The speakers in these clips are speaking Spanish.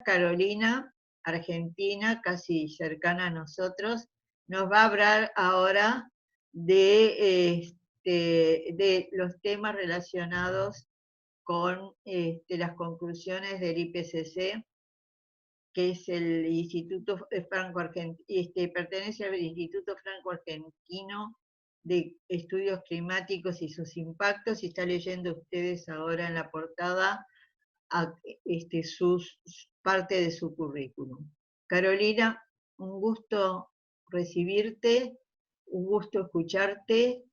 Carolina, argentina, casi cercana a nosotros. Nos va a hablar ahora de los temas relacionados con las conclusiones del IPCC, que es el Instituto pertenece al Instituto Franco-Argentino de Estudios Climáticos y sus impactos, y está leyendo ustedes ahora en la portada parte de su currículum. Carolina, un gusto recibirte, un gusto escucharte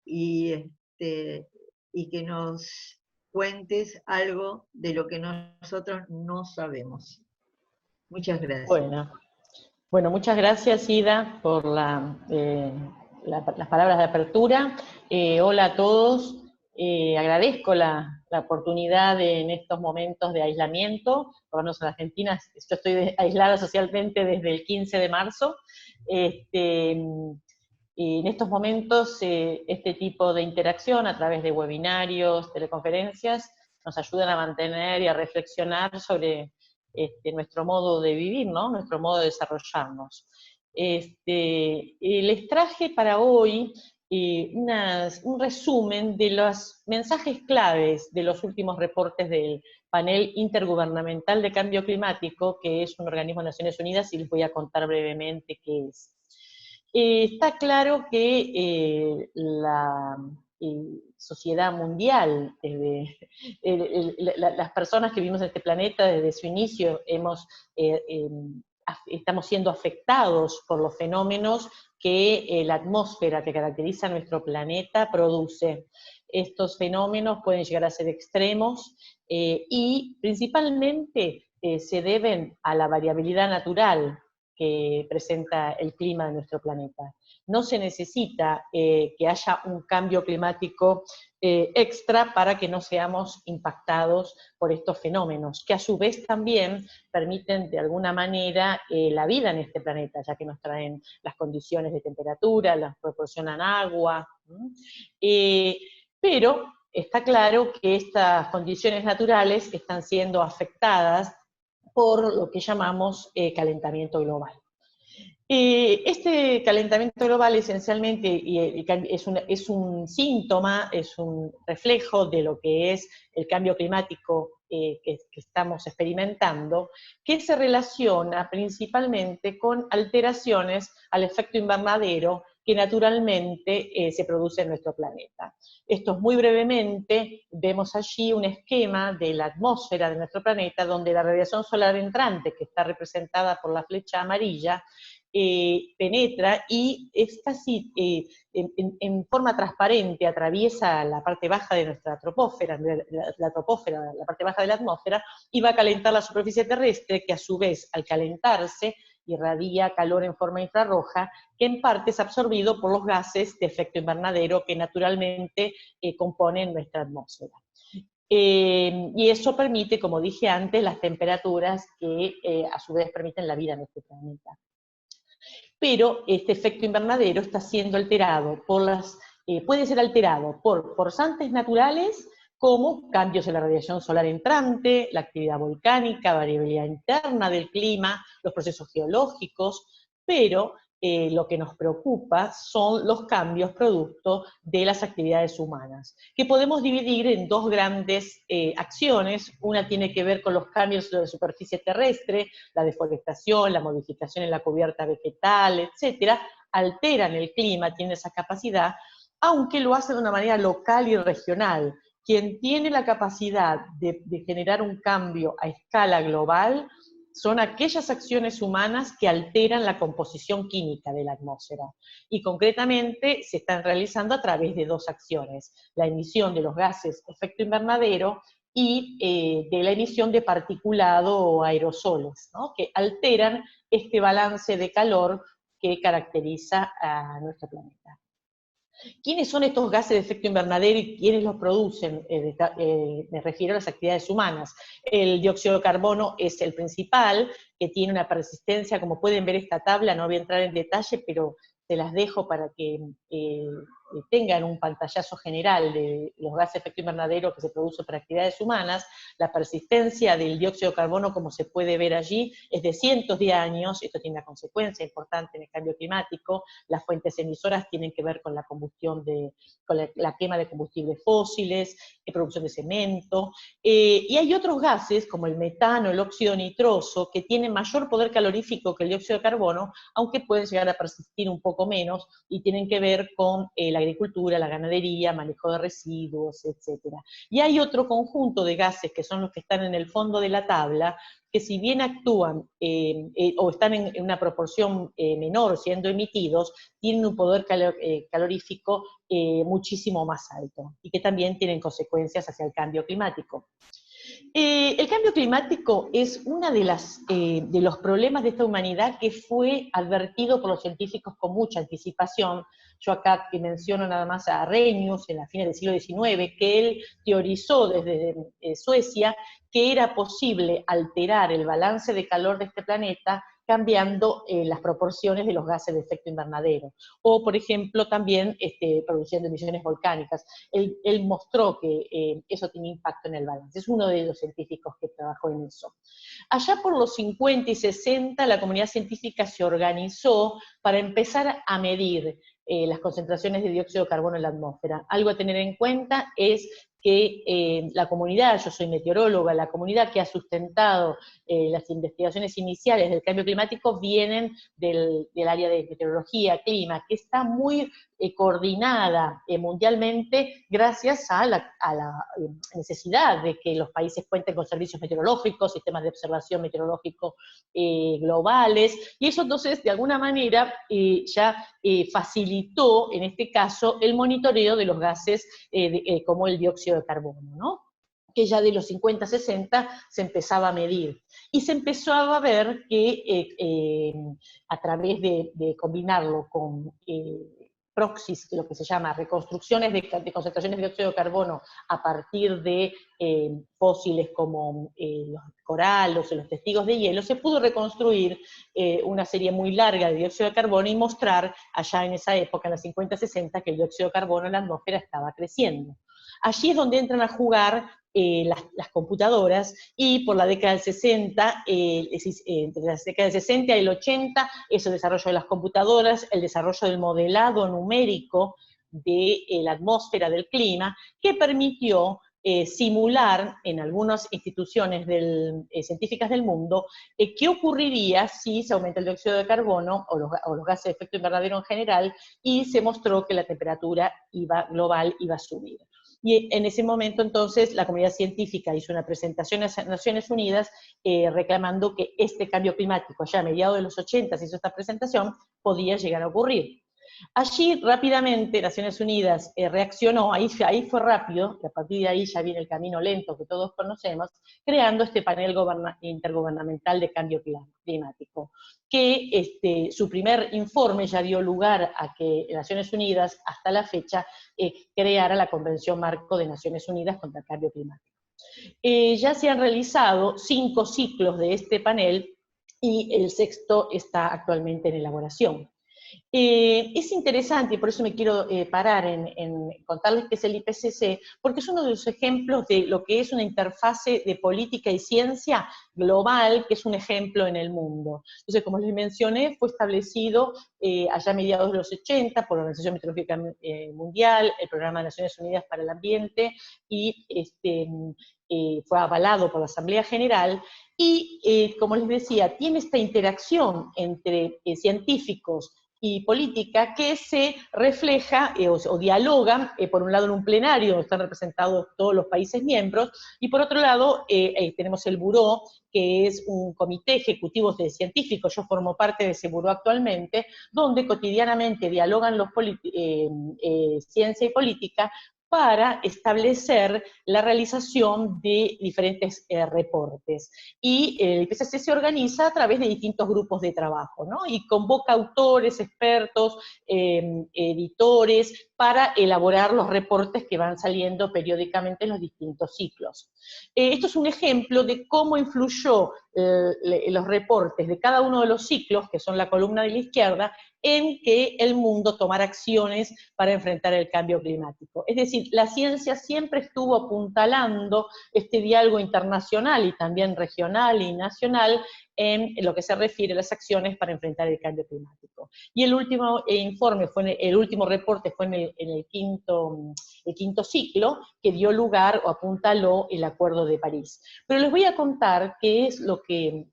y que nos cuentes algo de lo que nosotros no sabemos. Muchas gracias. Bueno, muchas gracias, Ida, por las palabras de apertura. Hola a todos. Agradezco la oportunidad en estos momentos de aislamiento. Por lo menos en Argentina, yo estoy aislada socialmente desde el 15 de marzo. En estos momentos, este tipo de interacción a través de webinarios, teleconferencias, nos ayudan a mantener y a reflexionar sobre nuestro modo de vivir, ¿no? Nuestro modo de desarrollarnos. Les traje para hoy un resumen de los mensajes claves de los últimos reportes del Panel Intergubernamental de Cambio Climático, que es un organismo de Naciones Unidas, y les voy a contar brevemente qué es. Está claro que la sociedad mundial, las personas que vivimos en este planeta desde su inicio, estamos siendo afectados por los fenómenos que la atmósfera que caracteriza nuestro planeta produce. Estos fenómenos pueden llegar a ser extremos y principalmente se deben a la variabilidad natural que presenta el clima de nuestro planeta. No se necesita que haya un cambio climático extra para que no seamos impactados por estos fenómenos, que a su vez también permiten de alguna manera la vida en este planeta, ya que nos traen las condiciones de temperatura, nos proporcionan agua, pero está claro que estas condiciones naturales están siendo afectadas por lo que llamamos calentamiento global. Este calentamiento global esencialmente es un síntoma, es un reflejo de lo que es el cambio climático que estamos experimentando, que se relaciona principalmente con alteraciones al efecto invernadero que naturalmente se produce en nuestro planeta. Esto es muy brevemente, vemos allí un esquema de la atmósfera de nuestro planeta, donde la radiación solar entrante, que está representada por la flecha amarilla, penetra y es casi en forma transparente, atraviesa la parte baja de nuestra troposfera, la parte baja de la atmósfera, y va a calentar la superficie terrestre, que a su vez, al calentarse, irradia calor en forma infrarroja, que en parte es absorbido por los gases de efecto invernadero que naturalmente componen nuestra atmósfera. Y eso permite, como dije antes, las temperaturas que a su vez permiten la vida en este planeta. Pero este efecto invernadero está siendo alterado puede ser alterado por forzantes naturales, como cambios en la radiación solar entrante, la actividad volcánica, variabilidad interna del clima, los procesos geológicos, pero lo que nos preocupa son los cambios producto de las actividades humanas, que podemos dividir en dos grandes acciones. Una tiene que ver con los cambios de la superficie terrestre, la deforestación, la modificación en la cubierta vegetal, etcétera, alteran el clima, tienen esa capacidad, aunque lo hace de una manera local y regional. Quien tiene la capacidad de generar un cambio a escala global son aquellas acciones humanas que alteran la composición química de la atmósfera. Y concretamente se están realizando a través de dos acciones: la emisión de los gases de efecto invernadero y de la emisión de particulado o aerosoles, ¿no?, que alteran este balance de calor que caracteriza a nuestro planeta. ¿Quiénes son estos gases de efecto invernadero y quiénes los producen? Me refiero a las actividades humanas. El dióxido de carbono es el principal, que tiene una persistencia, como pueden ver esta tabla, no voy a entrar en detalle, pero se las dejo para que tengan un pantallazo general de los gases de efecto invernadero que se producen por actividades humanas, la persistencia del dióxido de carbono, como se puede ver allí, es de cientos de años. Esto tiene una consecuencia importante en el cambio climático. Las fuentes emisoras tienen que ver con la combustión con la quema de combustibles fósiles, producción de cemento, y hay otros gases, como el metano, el óxido nitroso, que tienen mayor poder calorífico que el dióxido de carbono, aunque pueden llegar a persistir un poco menos, y tienen que ver con la agricultura, la ganadería, manejo de residuos, etc. Y hay otro conjunto de gases, que son los que están en el fondo de la tabla, que si bien actúan o están en una proporción menor siendo emitidos, tienen un poder calorífico muchísimo más alto, y que también tienen consecuencias hacia el cambio climático. El cambio climático es uno de los problemas de esta humanidad que fue advertido por los científicos con mucha anticipación. Yo acá menciono nada más a Arrhenius en la fines del siglo XIX, que él teorizó desde Suecia que era posible alterar el balance de calor de este planeta cambiando las proporciones de los gases de efecto invernadero, o por ejemplo también produciendo emisiones volcánicas. Él mostró que eso tiene impacto en el balance, es uno de los científicos que trabajó en eso. Allá por los 50 y 60 la comunidad científica se organizó para empezar a medir las concentraciones de dióxido de carbono en la atmósfera. Algo a tener en cuenta es que la comunidad, yo soy meteoróloga, la comunidad que ha sustentado las investigaciones iniciales del cambio climático vienen del área de meteorología, clima, que está muy coordinada mundialmente gracias a la necesidad de que los países cuenten con servicios meteorológicos, sistemas de observación meteorológico globales, y eso entonces de alguna manera ya facilitó en este caso el monitoreo de los gases como el dióxido de carbono, ¿no? Que ya de los 50, 60 se empezaba a medir. Y se empezó a ver que a través de combinarlo con proxies, lo que se llama reconstrucciones de concentraciones de dióxido de carbono a partir de fósiles como los corales o los testigos de hielo, se pudo reconstruir una serie muy larga de dióxido de carbono y mostrar allá en esa época, en los 50-60, que el dióxido de carbono en la atmósfera estaba creciendo. Allí es donde entran a jugar las computadoras, y por la década del 60, entre la década del 60 y el 80, es el desarrollo de las computadoras, el desarrollo del modelado numérico de la atmósfera, del clima, que permitió simular en algunas instituciones científicas del mundo qué ocurriría si se aumenta el dióxido de carbono o los gases de efecto invernadero en general, y se mostró que la temperatura global iba a subir. Y en ese momento, entonces, la comunidad científica hizo una presentación a Naciones Unidas reclamando que este cambio climático, ya a mediados de los 80 se hizo esta presentación, podía llegar a ocurrir. Allí, rápidamente, Naciones Unidas reaccionó, ahí fue rápido, y a partir de ahí ya viene el camino lento que todos conocemos, creando este panel intergubernamental de cambio climático, que su primer informe ya dio lugar a que Naciones Unidas, hasta la fecha, creara la Convención Marco de Naciones Unidas contra el Cambio Climático. Ya se han realizado 5 ciclos de este panel, y el 6º está actualmente en elaboración. Es interesante, y por eso me quiero parar en contarles qué es el IPCC, porque es uno de los ejemplos de lo que es una interfase de política y ciencia global, que es un ejemplo en el mundo. Entonces, como les mencioné, fue establecido allá a mediados de los 80 por la Organización Meteorológica Mundial, el Programa de Naciones Unidas para el Ambiente, y fue avalado por la Asamblea General, y como les decía, tiene esta interacción entre científicos y política que se refleja o dialoga, por un lado en un plenario donde están representados todos los países miembros, y por otro lado tenemos el Buró, que es un comité ejecutivo de científicos, yo formo parte de ese Buró actualmente, donde cotidianamente dialogan ciencia y política para establecer la realización de diferentes reportes. Y el IPCC se organiza a través de distintos grupos de trabajo, ¿no? Y convoca autores, expertos, editores, para elaborar los reportes que van saliendo periódicamente en los distintos ciclos. Esto es un ejemplo de cómo influyó los reportes de cada uno de los ciclos, que son la columna de la izquierda, en que el mundo tomara acciones para enfrentar el cambio climático. Es decir, la ciencia siempre estuvo apuntalando este diálogo internacional y también regional y nacional en lo que se refiere a las acciones para enfrentar el cambio climático. Y el último informe, el último reporte fue en el quinto ciclo, que dio lugar o apuntaló el Acuerdo de París. Pero les voy a contar qué es lo que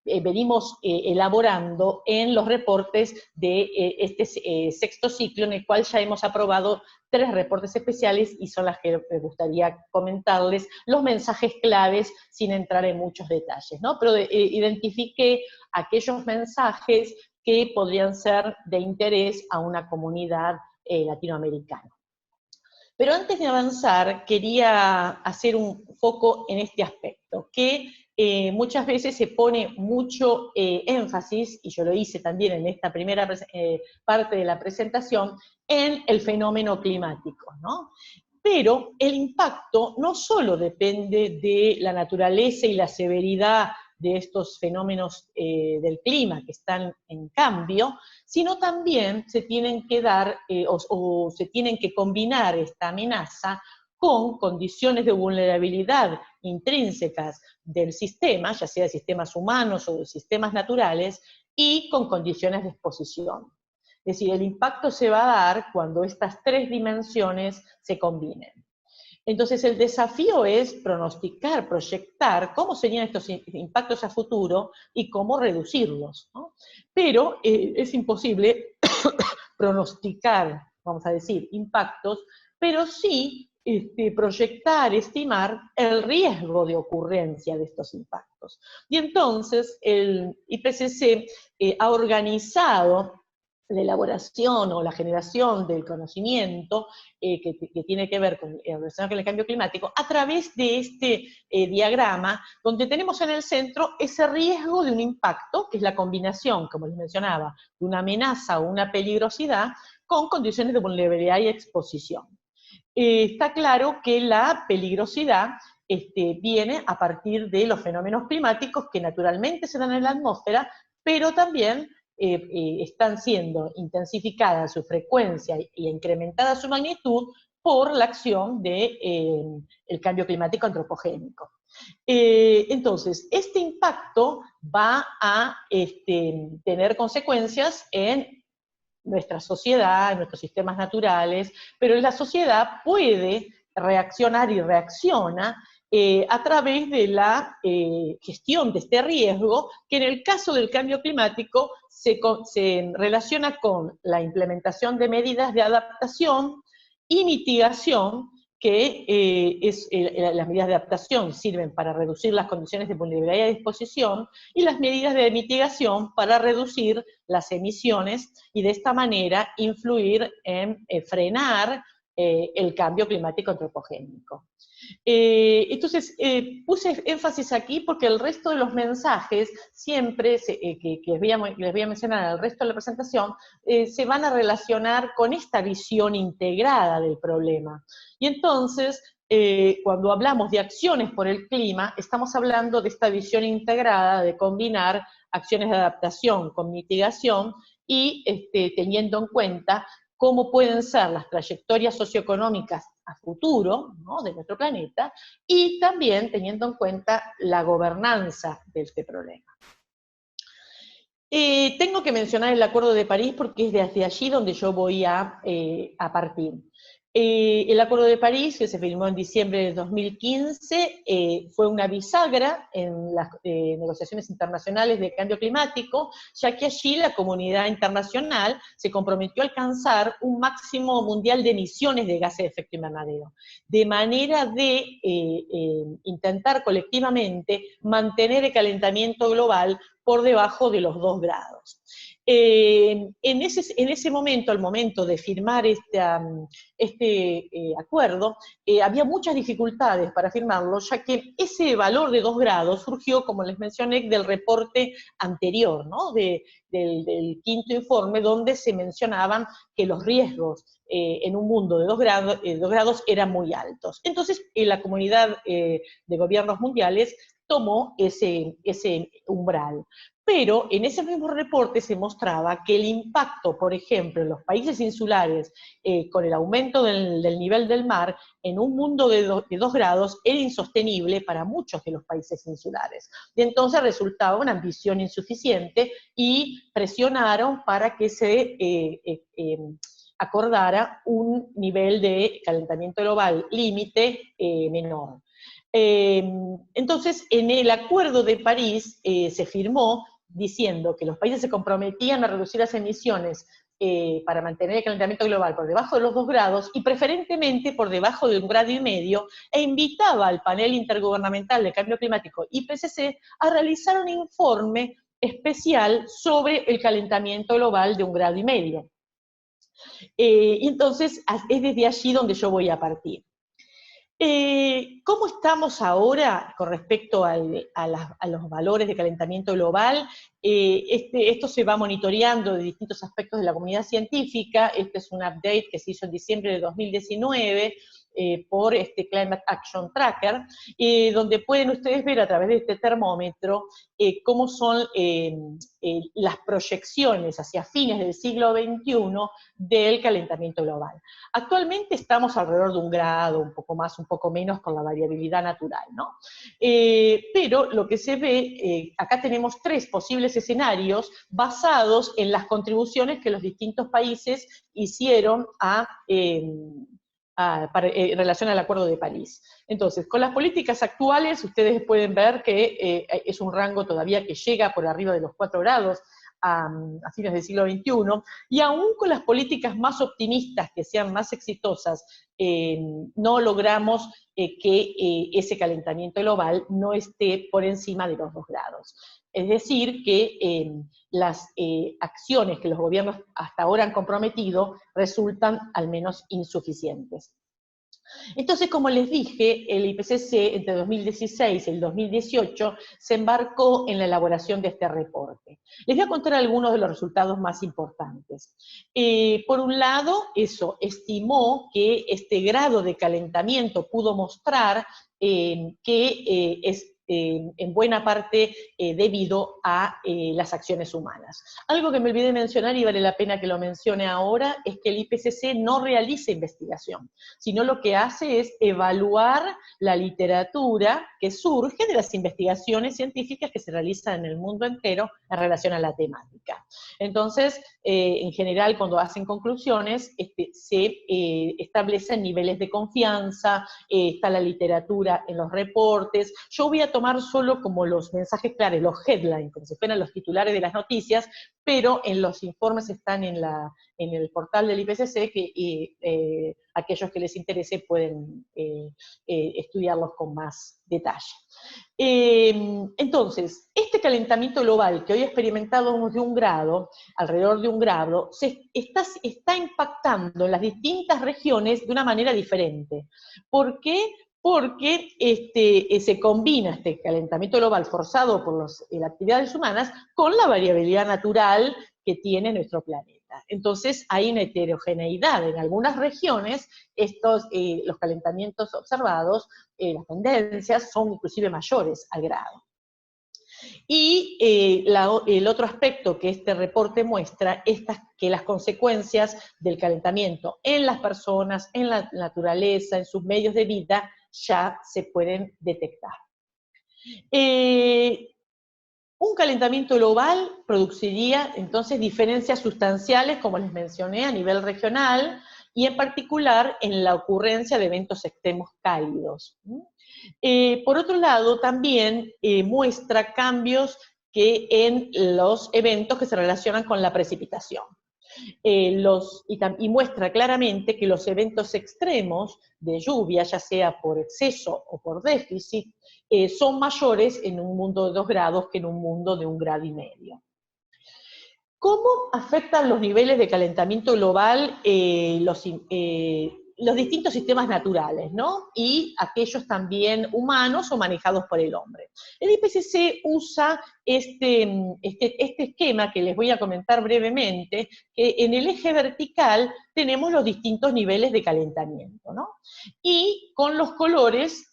venimos elaborando en los reportes de este sexto ciclo, en el cual ya hemos aprobado 3 reportes especiales, y son las que me gustaría comentarles los mensajes claves sin entrar en muchos detalles, ¿no? Pero identifiqué aquellos mensajes que podrían ser de interés a una comunidad latinoamericana. Pero antes de avanzar, quería hacer un foco en este aspecto, que muchas veces se pone mucho énfasis, y yo lo hice también en esta primera parte de la presentación, en el fenómeno climático, ¿no? Pero el impacto no solo depende de la naturaleza y la severidad de estos fenómenos del clima que están en cambio, sino también se tienen que dar o se tienen que combinar esta amenaza con condiciones de vulnerabilidad intrínsecas del sistema, ya sea de sistemas humanos o de sistemas naturales, y con condiciones de exposición. Es decir, el impacto se va a dar cuando estas 3 dimensiones se combinen. Entonces el desafío es pronosticar, proyectar cómo serían estos impactos a futuro y cómo reducirlos, ¿no? Pero es imposible pronosticar, vamos a decir, impactos, pero sí proyectar, estimar el riesgo de ocurrencia de estos impactos. Y entonces el IPCC ha organizado la elaboración o la generación del conocimiento que tiene que ver con el cambio climático a través de este diagrama, donde tenemos en el centro ese riesgo de un impacto, que es la combinación, como les mencionaba, de una amenaza o una peligrosidad con condiciones de vulnerabilidad y exposición. Está claro que la peligrosidad viene a partir de los fenómenos climáticos que naturalmente se dan en la atmósfera, pero también están siendo intensificadas su frecuencia y incrementada su magnitud por la acción del cambio climático antropogénico. Entonces, este impacto va a tener consecuencias en nuestra sociedad, en nuestros sistemas naturales, pero la sociedad puede reaccionar y reacciona a través de la gestión de este riesgo, que en el caso del cambio climático se relaciona con la implementación de medidas de adaptación y mitigación, que las medidas de adaptación sirven para reducir las condiciones de vulnerabilidad y de exposición, y las medidas de mitigación para reducir las emisiones, y de esta manera influir en frenar el cambio climático antropogénico. Entonces, puse énfasis aquí porque el resto de los mensajes, siempre, que les voy a mencionar al resto de la presentación, se van a relacionar con esta visión integrada del problema. Y entonces, cuando hablamos de acciones por el clima, estamos hablando de esta visión integrada, de combinar acciones de adaptación con mitigación, y teniendo en cuenta cómo pueden ser las trayectorias socioeconómicas a futuro, ¿no?, de nuestro planeta, y también teniendo en cuenta la gobernanza de este problema. Tengo que mencionar el Acuerdo de París porque es desde allí donde yo voy a partir. El Acuerdo de París, que se firmó en diciembre de 2015, fue una bisagra en las negociaciones internacionales de cambio climático, ya que allí la comunidad internacional se comprometió a alcanzar un máximo mundial de emisiones de gases de efecto invernadero, de manera de intentar colectivamente mantener el calentamiento global por debajo de los 2 grados. En ese momento, al momento de firmar este acuerdo, había muchas dificultades para firmarlo, ya que ese valor de 2 grados surgió, como les mencioné, del reporte anterior, ¿no? Del quinto informe, donde se mencionaban que los riesgos en un mundo de 2 grados eran muy altos. Entonces, la comunidad de gobiernos mundiales tomó ese umbral. Pero en ese mismo reporte se mostraba que el impacto, por ejemplo, en los países insulares, con el aumento del nivel del mar, en un mundo de 2 grados, era insostenible para muchos de los países insulares. Y entonces resultaba una ambición insuficiente y presionaron para que se acordara un nivel de calentamiento global límite menor. Entonces, en el Acuerdo de París se firmó diciendo que los países se comprometían a reducir las emisiones para mantener el calentamiento global por debajo de los 2 grados y preferentemente por debajo de 1,5 grados, e invitaba al panel intergubernamental de cambio climático IPCC a realizar un informe especial sobre el calentamiento global de 1,5 grados. Y entonces es desde allí donde yo voy a partir. ¿Cómo estamos ahora con respecto a los valores de calentamiento global? Esto se va monitoreando de distintos aspectos de la comunidad científica. Este es un update que se hizo en diciembre de 2019 por Climate Action Tracker, donde pueden ustedes ver a través de este termómetro cómo son las proyecciones hacia fines del siglo XXI del calentamiento global. Actualmente estamos alrededor de 1 grado, un poco más, un poco menos por la variabilidad natural, ¿no? Pero lo que se ve, acá tenemos 3 posibles escenarios basados en las contribuciones que los distintos países hicieron en relación al Acuerdo de París. Entonces, con las políticas actuales, ustedes pueden ver que es un rango todavía que llega por arriba de los 4 grados, a fines del siglo XXI, y aún con las políticas más optimistas, que sean más exitosas, no logramos que ese calentamiento global no esté por encima de los 2 grados. Es decir, que las acciones que los gobiernos hasta ahora han comprometido resultan al menos insuficientes. Entonces, como les dije, el IPCC entre 2016 y el 2018 se embarcó en la elaboración de este reporte. Les voy a contar algunos de los resultados más importantes. Por un lado, eso estimó que este grado de calentamiento pudo mostrar que es en buena parte debido a las acciones humanas. Algo que me olvidé mencionar y vale la pena que lo mencione ahora es que el IPCC no realiza investigación, sino lo que hace es evaluar la literatura que surge de las investigaciones científicas que se realizan en el mundo entero en relación a la temática. Entonces, en general, cuando hacen conclusiones, se establecen niveles de confianza, está la literatura en los reportes. Yo voy a tomar solo como los mensajes claros, los headlines, como si fueran los titulares de las noticias, pero en los informes están en el portal del IPCC, que aquellos que les interese pueden estudiarlos con más detalle. Entonces, este calentamiento global que hoy experimentamos de 1 grado, alrededor de 1 grado, está impactando en las distintas regiones de una manera diferente. ¿Por qué? Porque se combina este calentamiento global forzado por las actividades humanas con la variabilidad natural que tiene nuestro planeta. Entonces hay una heterogeneidad en algunas regiones, los calentamientos observados, las tendencias son inclusive mayores al grado. Y el otro aspecto que este reporte muestra es que las consecuencias del calentamiento en las personas, en la naturaleza, en sus medios de vida, ya se pueden detectar. Un calentamiento global produciría entonces diferencias sustanciales, como les mencioné, a nivel regional, y en particular en la ocurrencia de eventos extremos cálidos. Por otro lado, también muestra cambios en los eventos que se relacionan con la precipitación. Y muestra claramente que los eventos extremos de lluvia, ya sea por exceso o por déficit, son mayores en un mundo de 2 grados que en un mundo de 1,5 grados. ¿Cómo afectan los niveles de calentamiento global los distintos sistemas naturales, ¿no? Y aquellos también humanos o manejados por el hombre? El IPCC usa este esquema que les voy a comentar brevemente, que en el eje vertical tenemos los distintos niveles de calentamiento, ¿no? Y con los colores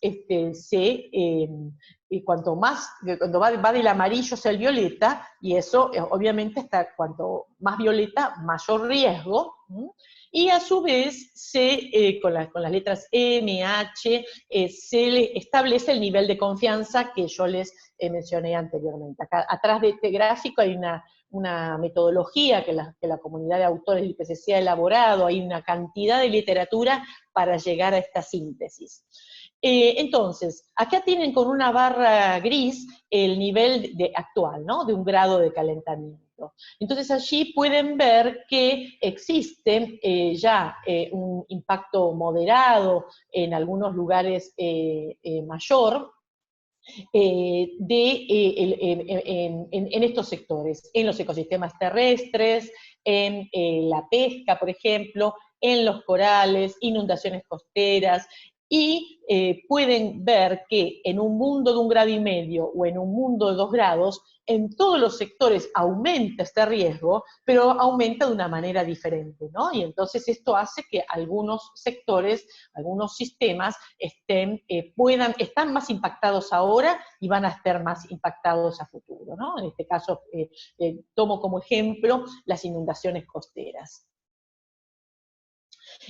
y cuando va del amarillo hacia el violeta, y eso obviamente está, cuanto más violeta, mayor riesgo, ¿m? Y a su vez, con las letras M, H, se le establece el nivel de confianza que yo les mencioné anteriormente. Acá, atrás de este gráfico hay una metodología que la comunidad de autores del IPCC ha elaborado, hay una cantidad de literatura para llegar a esta síntesis. Entonces, acá tienen con una barra gris el nivel actual, ¿no? De un grado de calentamiento. Entonces allí pueden ver que existe ya un impacto moderado, en algunos lugares mayor, en estos sectores, en los ecosistemas terrestres, en la pesca, por ejemplo, en los corales, inundaciones costeras, y pueden ver que en un mundo de 1,5 grados o en un mundo de 2 grados, en todos los sectores aumenta este riesgo, pero aumenta de una manera diferente, ¿no? Y entonces esto hace que algunos sectores, algunos sistemas están más impactados ahora y van a estar más impactados a futuro, ¿no? En este caso, tomo como ejemplo las inundaciones costeras.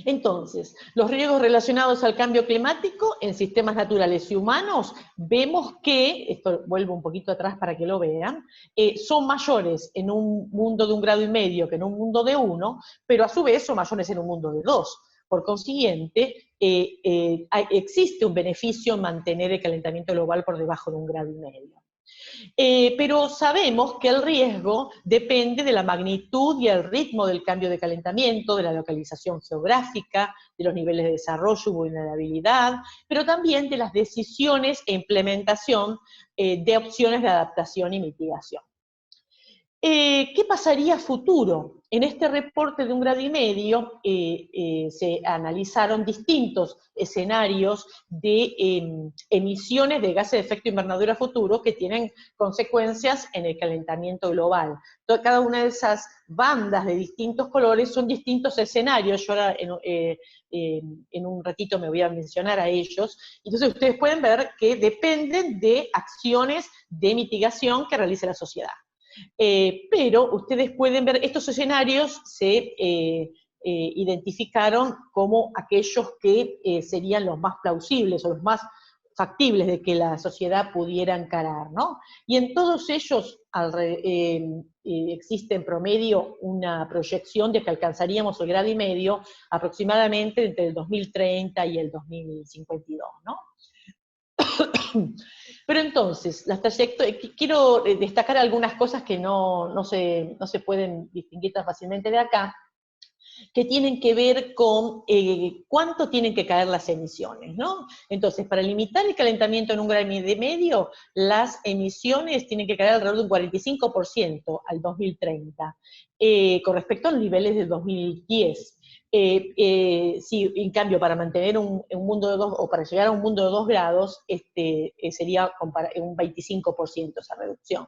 Entonces, los riesgos relacionados al cambio climático en sistemas naturales y humanos, vemos que, esto vuelvo un poquito atrás para que lo vean, son mayores en un mundo de 1,5 grados que en un mundo de 1, pero a su vez son mayores en un mundo de 2. Por consiguiente, existe un beneficio en mantener el calentamiento global por debajo de 1,5 grados. Pero sabemos que el riesgo depende de la magnitud y el ritmo del cambio de calentamiento, de la localización geográfica, de los niveles de desarrollo y vulnerabilidad, pero también de las decisiones e implementación de opciones de adaptación y mitigación. ¿Qué pasaría a futuro? En este reporte de 1,5 grados se analizaron distintos escenarios de emisiones de gases de efecto invernadero a futuro que tienen consecuencias en el calentamiento global. Cada una de esas bandas de distintos colores son distintos escenarios. Yo ahora en un ratito me voy a mencionar a ellos. Entonces ustedes pueden ver que dependen de acciones de mitigación que realice la sociedad. Pero ustedes pueden ver, estos escenarios se identificaron como aquellos que serían los más plausibles o los más factibles de que la sociedad pudiera encarar, ¿no? Y en todos ellos existe en promedio una proyección de que alcanzaríamos el 1,5 grados aproximadamente entre el 2030 y el 2052, ¿no? Pero entonces, quiero destacar algunas cosas que no se pueden distinguir tan fácilmente de acá, que tienen que ver con cuánto tienen que caer las emisiones, ¿no? Entonces, para limitar el calentamiento en 1,5 grados, las emisiones tienen que caer alrededor de un 45% al 2030, con respecto a los niveles del 2010. Sí, en cambio, para mantener un mundo de 2, o para llegar a un mundo de 2 grados, sería un 25% esa reducción.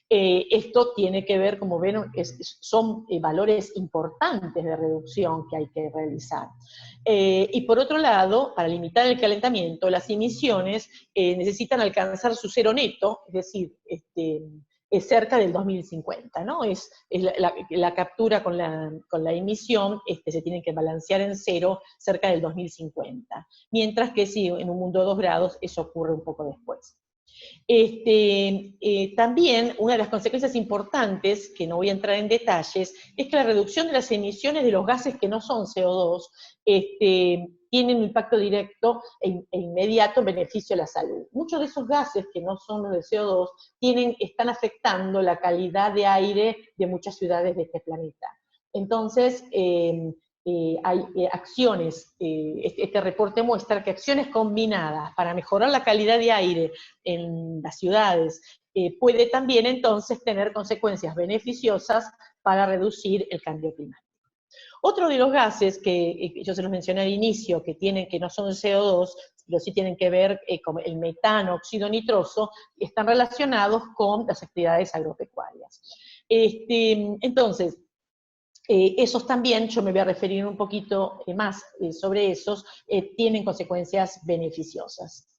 Esto tiene que ver, como ven, son valores importantes de reducción que hay que realizar. Y por otro lado, para limitar el calentamiento, las emisiones necesitan alcanzar su cero neto, es decir, es cerca del 2050, ¿no? Es la captura con la emisión se tiene que balancear en cero cerca del 2050. Mientras que si en un mundo de 2 grados eso ocurre un poco después. También una de las consecuencias importantes, que no voy a entrar en detalles, es que la reducción de las emisiones de los gases que no son CO2 tienen un impacto directo e inmediato en beneficio de la salud. Muchos de esos gases que no son los de CO2 están afectando la calidad de aire de muchas ciudades de este planeta. Entonces, hay acciones, este reporte muestra que acciones combinadas para mejorar la calidad de aire en las ciudades puede también entonces tener consecuencias beneficiosas para reducir el cambio climático. Otro de los gases que yo se los mencioné al inicio, que no son CO2, pero sí tienen que ver con el metano, óxido nitroso, están relacionados con las actividades agropecuarias. Entonces, esos también, yo me voy a referir un poquito más sobre esos, tienen consecuencias beneficiosas.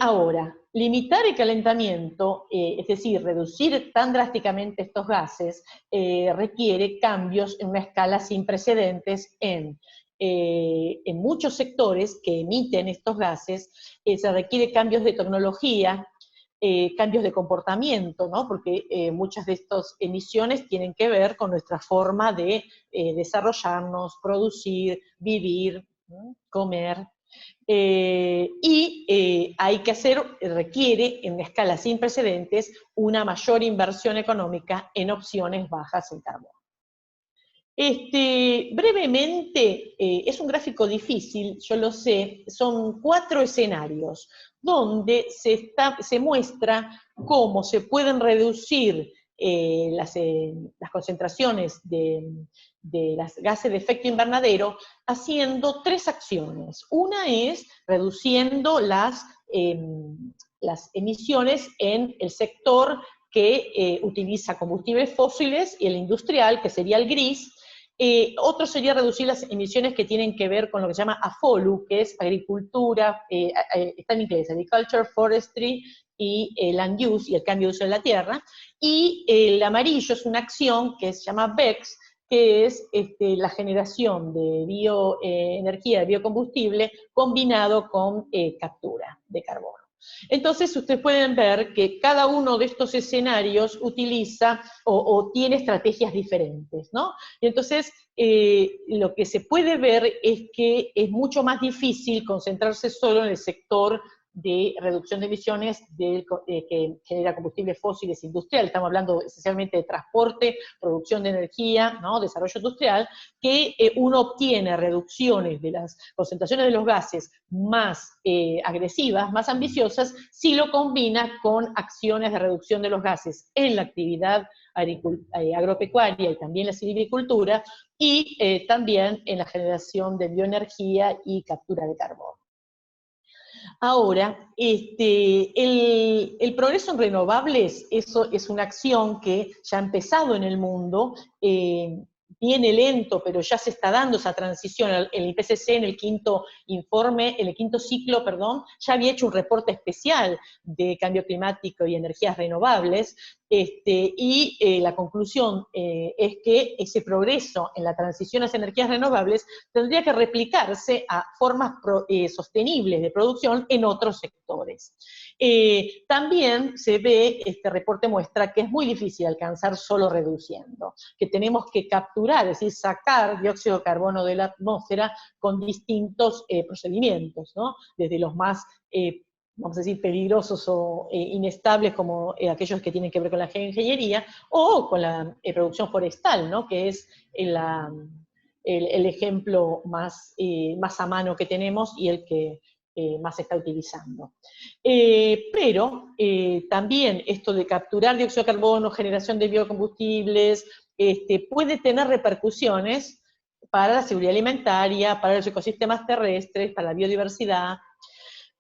Ahora, limitar el calentamiento, es decir, reducir tan drásticamente estos gases, requiere cambios en una escala sin precedentes en muchos sectores que emiten estos gases. Se requiere cambios de tecnología, cambios de comportamiento, ¿no? Porque muchas de estas emisiones tienen que ver con nuestra forma de desarrollarnos, producir, vivir, ¿no? Comer. Hay que requiere en una escala sin precedentes una mayor inversión económica en opciones bajas en carbono. Brevemente, es un gráfico difícil, yo lo sé, son 4 escenarios donde se muestra cómo se pueden reducir las concentraciones de los gases de efecto invernadero haciendo 3 acciones. Una es reduciendo las emisiones en el sector que utiliza combustibles fósiles y el industrial, que sería el gris. Otro sería reducir las emisiones que tienen que ver con lo que se llama AFOLU, que es agricultura, está en inglés, Agriculture, Forestry y Land Use, y el cambio de uso de la tierra. Y el amarillo es una acción que se llama BECS, que es la generación de bioenergía, de biocombustible, combinado con captura de carbono. Entonces, ustedes pueden ver que cada uno de estos escenarios utiliza o tiene estrategias diferentes, ¿no? Y entonces, lo que se puede ver es que es mucho más difícil concentrarse solo en el sector de reducción de emisiones que genera combustibles fósiles industriales. Estamos hablando esencialmente de transporte, producción de energía, ¿no? Desarrollo industrial, que uno obtiene reducciones de las concentraciones de los gases más agresivas, más ambiciosas, si lo combina con acciones de reducción de los gases en la actividad agropecuaria y también la silvicultura, y también en la generación de bioenergía y captura de carbono. Ahora, el progreso en renovables, eso es una acción que ya ha empezado en el mundo, viene lento, pero ya se está dando esa transición. El IPCC en el quinto informe, en el quinto ciclo, perdón, ya había hecho un reporte especial de cambio climático y energías renovables, la conclusión es que ese progreso en la transición hacia energías renovables tendría que replicarse a formas sostenibles de producción en otros sectores. También se ve, este reporte muestra que es muy difícil alcanzar solo reduciendo, que tenemos que capturar, es decir, sacar dióxido de carbono de la atmósfera con distintos procedimientos, ¿no? Desde los más vamos a decir, peligrosos o inestables como aquellos que tienen que ver con la geoingeniería, o con la producción forestal, ¿no? Que es el ejemplo más a mano que tenemos y el que más se está utilizando. Pero también esto de capturar dióxido de carbono, generación de biocombustibles, puede tener repercusiones para la seguridad alimentaria, para los ecosistemas terrestres, para la biodiversidad.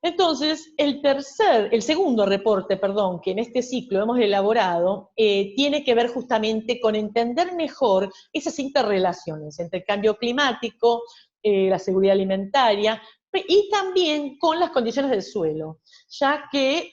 Entonces, el segundo reporte, perdón, que en este ciclo hemos elaborado, tiene que ver justamente con entender mejor esas interrelaciones entre el cambio climático, la seguridad alimentaria, y también con las condiciones del suelo, ya que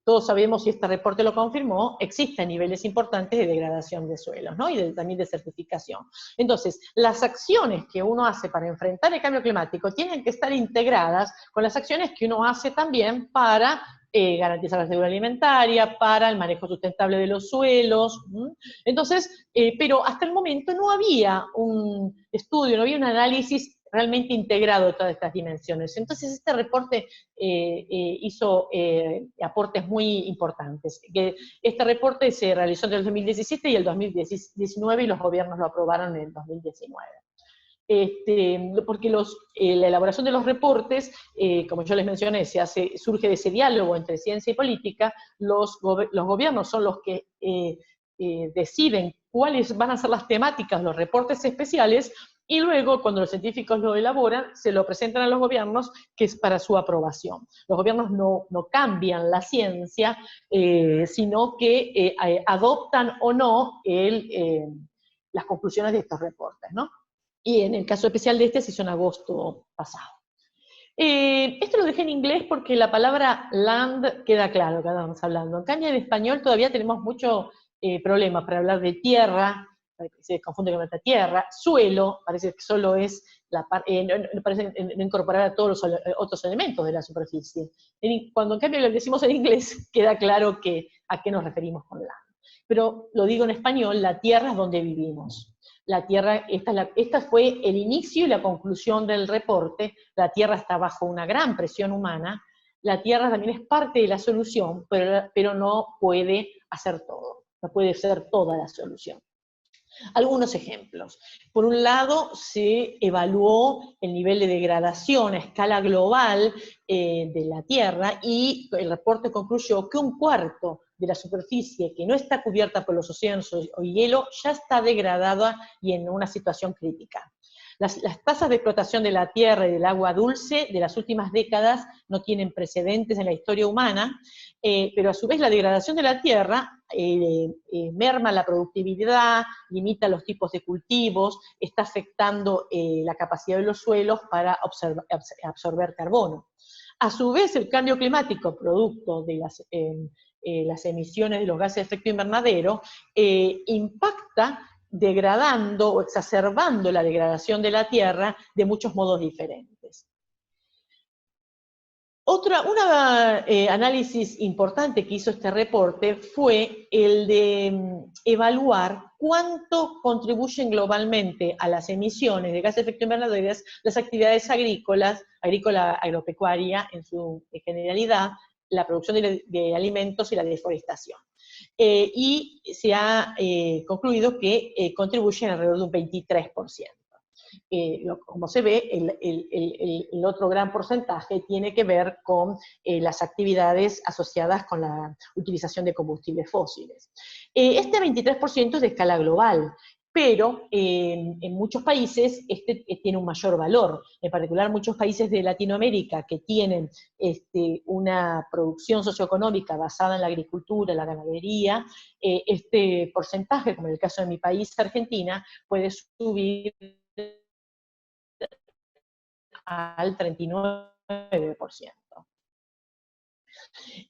todos sabemos, y este reporte lo confirmó, existen niveles importantes de degradación de suelos, ¿no? Y también de certificación. Entonces, las acciones que uno hace para enfrentar el cambio climático tienen que estar integradas con las acciones que uno hace también para garantizar la seguridad alimentaria, para el manejo sustentable de los suelos. Entonces, pero hasta el momento no había un estudio, no había un análisis realmente integrado de todas estas dimensiones. Entonces este reporte hizo aportes muy importantes. Este reporte se realizó entre el 2017 y el 2019 y los gobiernos lo aprobaron en el 2019. porque la elaboración de los reportes, como yo les mencioné, surge de ese diálogo entre ciencia y política. Los gobiernos son los que deciden cuáles van a ser las temáticas, los reportes especiales, y luego, cuando los científicos lo elaboran, se lo presentan a los gobiernos, que es para su aprobación. Los gobiernos no cambian la ciencia, sino que adoptan o no las conclusiones de estos reportes, ¿no? Y en el caso especial de este se hizo en agosto pasado. Esto lo dejé en inglés porque la palabra land queda claro que estamos hablando. En cambio, en español todavía tenemos muchos problemas para hablar de tierra, se confunde con nuestra tierra, suelo, parece que solo es la parte, no parece no incorporar a todos los otros elementos de la superficie. Cuando en cambio lo decimos en inglés, queda claro a qué nos referimos con land. Pero lo digo en español, la tierra es donde vivimos. La Tierra, esta fue el inicio y la conclusión del reporte. La Tierra está bajo una gran presión humana. La Tierra también es parte de la solución, pero no puede hacer todo. No puede ser toda la solución. Algunos ejemplos. Por un lado, se evaluó el nivel de degradación a escala global de la Tierra, y el reporte concluyó que un cuarto de la superficie que no está cubierta por los océanos o hielo ya está degradada y en una situación crítica. Las tasas de explotación de la tierra y del agua dulce de las últimas décadas no tienen precedentes en la historia humana, pero a su vez la degradación de la tierra merma la productividad, limita los tipos de cultivos, está afectando la capacidad de los suelos para absorber carbono. A su vez, el cambio climático, producto de las emisiones de los gases de efecto invernadero, impacta degradando o exacerbando la degradación de la tierra de muchos modos diferentes. Un análisis importante que hizo este reporte fue el de evaluar cuánto contribuyen globalmente a las emisiones de gases de efecto invernadero las actividades agropecuaria en su generalidad, la producción de alimentos y la deforestación. Y se ha concluido que contribuyen alrededor de un 23%. Como se ve, el otro gran porcentaje tiene que ver con las actividades asociadas con la utilización de combustibles fósiles. Este 23% es de escala global, pero en muchos países tiene un mayor valor, en particular muchos países de Latinoamérica que tienen una producción socioeconómica basada en la agricultura, la ganadería. Este porcentaje, como en el caso de mi país, Argentina, puede subir al 39%.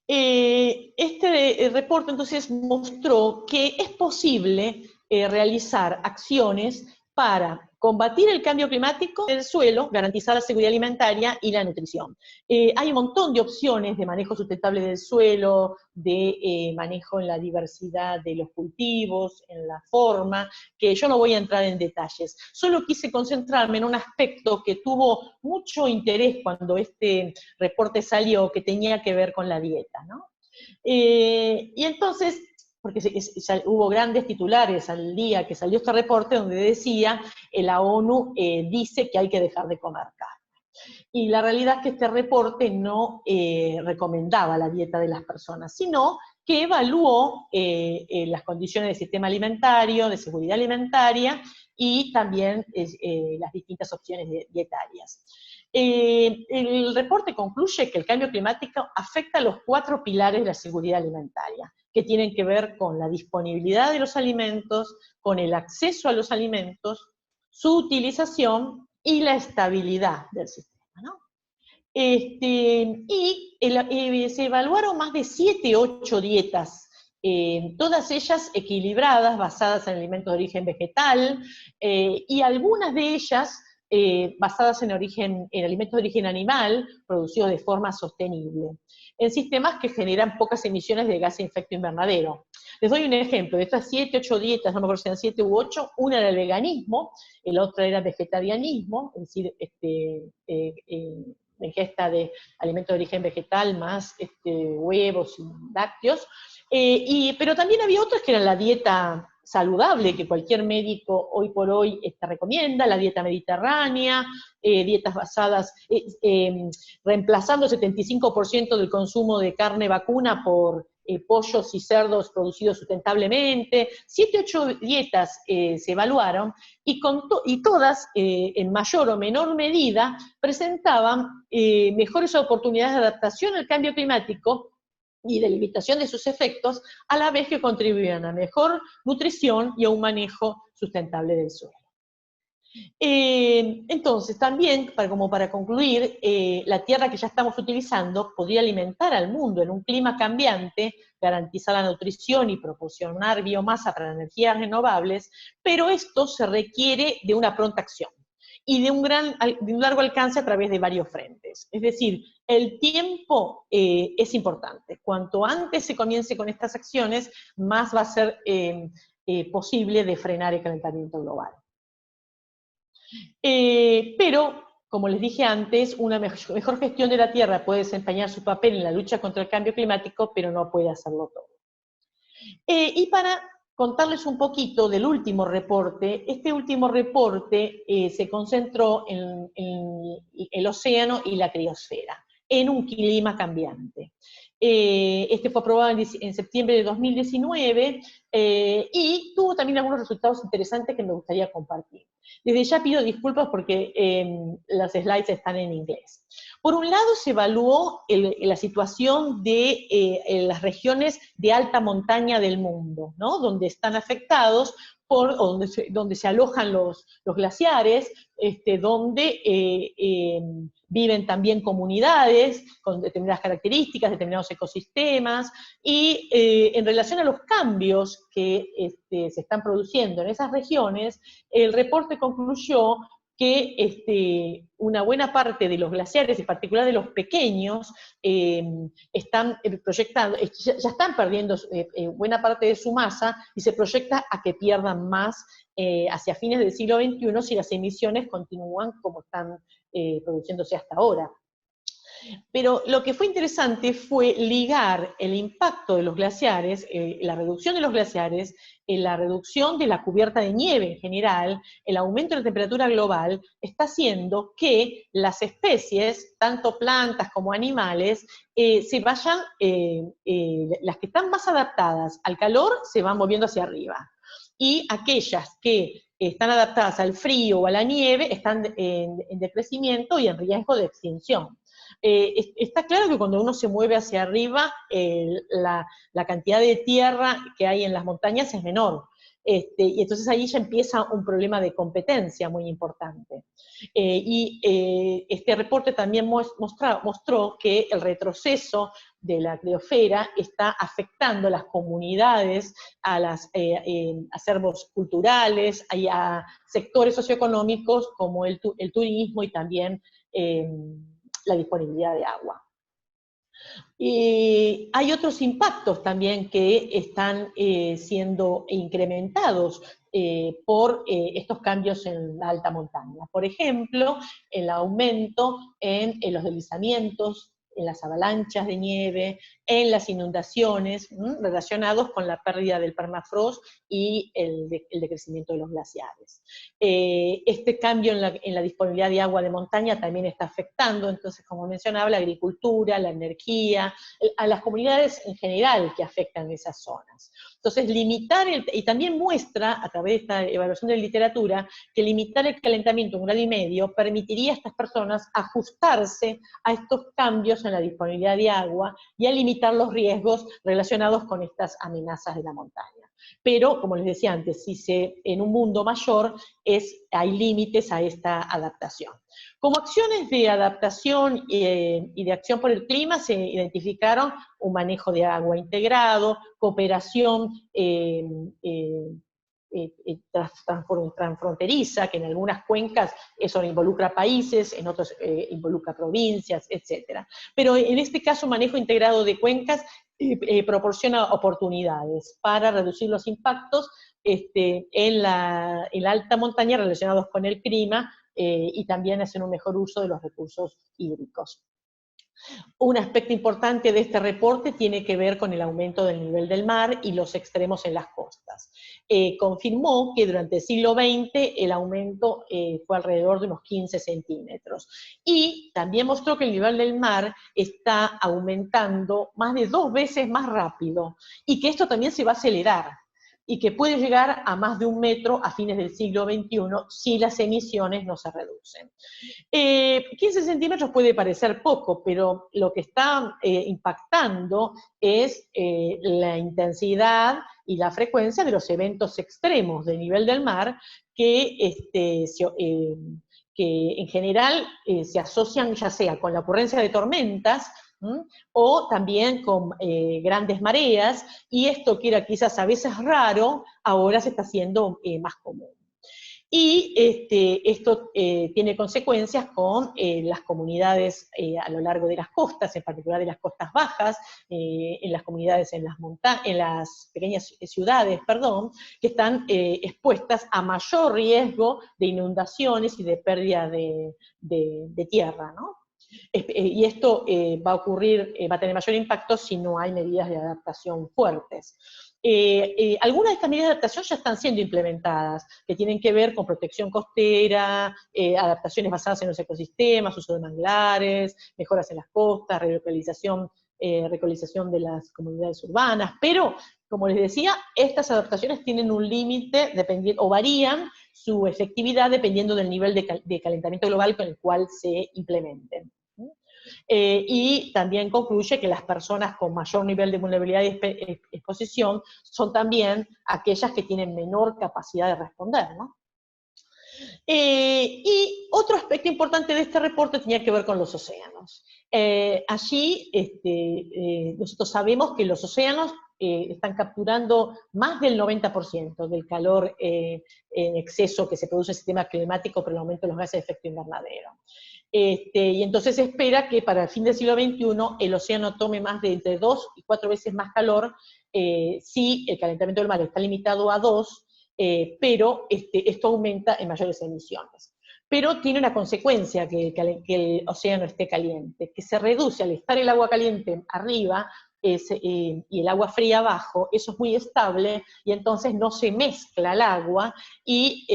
Este reporte entonces mostró que es posible realizar acciones para combatir el cambio climático del suelo, garantizar la seguridad alimentaria y la nutrición. Hay un montón de opciones de manejo sustentable del suelo, de manejo en la diversidad de los cultivos, en la forma, que yo no voy a entrar en detalles. Solo quise concentrarme en un aspecto que tuvo mucho interés cuando este reporte salió, que tenía que ver con la dieta, ¿no? Y entonces, porque hubo grandes titulares al día que salió este reporte donde decía, la ONU dice que hay que dejar de comer carne. Y la realidad es que este reporte no recomendaba la dieta de las personas, sino que evaluó las condiciones del sistema alimentario, de seguridad alimentaria, y también las distintas opciones dietarias. El reporte concluye que el cambio climático afecta a los 4 pilares de la seguridad alimentaria, que tienen que ver con la disponibilidad de los alimentos, con el acceso a los alimentos, su utilización y la estabilidad del sistema, ¿no? Se evaluaron más de 7, 8 dietas, todas ellas equilibradas, basadas en alimentos de origen vegetal, y algunas de ellas basadas en alimentos de origen animal, producidos de forma sostenible, en sistemas que generan pocas emisiones de gases de efecto invernadero. Les doy un ejemplo, de estas 7, 8 dietas, no me acuerdo si eran 7 u 8, una era el veganismo, la otra era vegetarianismo, es decir, la ingesta de alimentos de origen vegetal más huevos y lácteos, pero también había otras que eran la dieta saludable que cualquier médico hoy por hoy recomienda, la dieta mediterránea, dietas basadas, reemplazando el 75% del consumo de carne vacuna por pollos y cerdos producidos sustentablemente. 7, 8 dietas se evaluaron y todas, en mayor o menor medida, presentaban mejores oportunidades de adaptación al cambio climático y de limitación de sus efectos, a la vez que contribuían a mejor nutrición y a un manejo sustentable del suelo. Entonces, también, como para concluir, la tierra que ya estamos utilizando podría alimentar al mundo en un clima cambiante, garantizar la nutrición y proporcionar biomasa para energías renovables, pero esto se requiere de una pronta acción y de un largo alcance a través de varios frentes. Es decir, el tiempo es importante. Cuanto antes se comience con estas acciones, más va a ser posible de frenar el calentamiento global. Pero, como les dije antes, una mejor gestión de la tierra puede desempeñar su papel en la lucha contra el cambio climático, pero no puede hacerlo todo. Y para contarles un poquito del último reporte, este último reporte se concentró en el océano y la criosfera, en un clima cambiante. Este fue aprobado en septiembre de 2019 y tuvo también algunos resultados interesantes que me gustaría compartir. Desde ya pido disculpas porque las slides están en inglés. Por un lado, se evaluó la situación de las regiones de alta montaña del mundo, ¿no? Donde están afectados donde se alojan los glaciares, donde viven también comunidades con determinadas características, determinados ecosistemas, y en relación a los cambios que se están produciendo en esas regiones, el reporte concluyó que una buena parte de los glaciares, en particular de los pequeños, están proyectando, ya están perdiendo buena parte de su masa y se proyecta a que pierdan más hacia fines del siglo XXI si las emisiones continúan como están produciéndose hasta ahora. Pero lo que fue interesante fue ligar el impacto de los glaciares, la reducción de los glaciares, la reducción de la cubierta de nieve en general, el aumento de la temperatura global, está haciendo que las especies, tanto plantas como animales, se vayan, las que están más adaptadas al calor se van moviendo hacia arriba, y aquellas que están adaptadas al frío o a la nieve están en decrecimiento y en riesgo de extinción. Está claro que cuando uno se mueve hacia arriba, la cantidad de tierra que hay en las montañas es menor. Y entonces ahí ya empieza un problema de competencia muy importante. Este reporte también mostró que el retroceso de la criosfera está afectando a las comunidades, a los acervos culturales, a sectores socioeconómicos como el turismo y también la disponibilidad de agua. Hay otros impactos también que están siendo incrementados por estos cambios en la alta montaña. Por ejemplo, el aumento en los deslizamientos, en las avalanchas de nieve, en las inundaciones, relacionados con la pérdida del permafrost y el decrecimiento de los glaciares. Este cambio en la disponibilidad de agua de montaña también está afectando, entonces, como mencionaba, la agricultura, la energía, a las comunidades en general que afectan esas zonas. Entonces, y también muestra, a través de esta evaluación de literatura, que limitar el calentamiento 1,5 grados permitiría a estas personas ajustarse a estos cambios en la disponibilidad de agua y a limitar los riesgos relacionados con estas amenazas de la montaña. Pero, como les decía antes, en un mundo mayor hay límites a esta adaptación. Como acciones de adaptación y de acción por el clima se identificaron un manejo de agua integrado, cooperación transfronteriza, que en algunas cuencas eso involucra países, en otros involucra provincias, etc. Pero en este caso, manejo integrado de cuencas proporciona oportunidades para reducir los impactos en la alta montaña relacionados con el clima y también hacer un mejor uso de los recursos hídricos. Un aspecto importante de este reporte tiene que ver con el aumento del nivel del mar y los extremos en las costas. Confirmó que durante el siglo XX el aumento fue alrededor de unos 15 centímetros. Y también mostró que el nivel del mar está aumentando más de 2 veces más rápido y que esto también se va a acelerar y que puede llegar a más de 1 metro a fines del siglo XXI si las emisiones no se reducen. 15 centímetros puede parecer poco, pero lo que está impactando es la intensidad y la frecuencia de los eventos extremos del nivel del mar que en general se asocian ya sea con la ocurrencia de tormentas, o también con grandes mareas, y esto que era quizás a veces raro, ahora se está haciendo más común. Y esto tiene consecuencias con las comunidades a lo largo de las costas, en particular de las costas bajas, en las comunidades en las pequeñas ciudades, que están expuestas a mayor riesgo de inundaciones y de pérdida de tierra, ¿no? Y esto va a tener mayor impacto si no hay medidas de adaptación fuertes. Algunas de estas medidas de adaptación ya están siendo implementadas, que tienen que ver con protección costera, adaptaciones basadas en los ecosistemas, uso de manglares, mejoras en las costas, relocalización de las comunidades urbanas, pero, como les decía, estas adaptaciones tienen un límite o varían su efectividad dependiendo del nivel de calentamiento global con el cual se implementen. Y también concluye que las personas con mayor nivel de vulnerabilidad y exposición son también aquellas que tienen menor capacidad de responder, ¿no? Y otro aspecto importante de este reporte tenía que ver con los océanos. Allí nosotros sabemos que los océanos están capturando más del 90% del calor en exceso que se produce en el sistema climático por el aumento de los gases de efecto invernadero. Y entonces se espera que para el fin del siglo XXI el océano tome más de entre 2 y 4 veces más calor si el calentamiento del mar está limitado a 2, pero esto aumenta en mayores emisiones. Pero tiene una consecuencia que el océano esté caliente, que se reduce al estar el agua caliente arriba y el agua fría abajo, eso es muy estable, y entonces no se mezcla el agua, y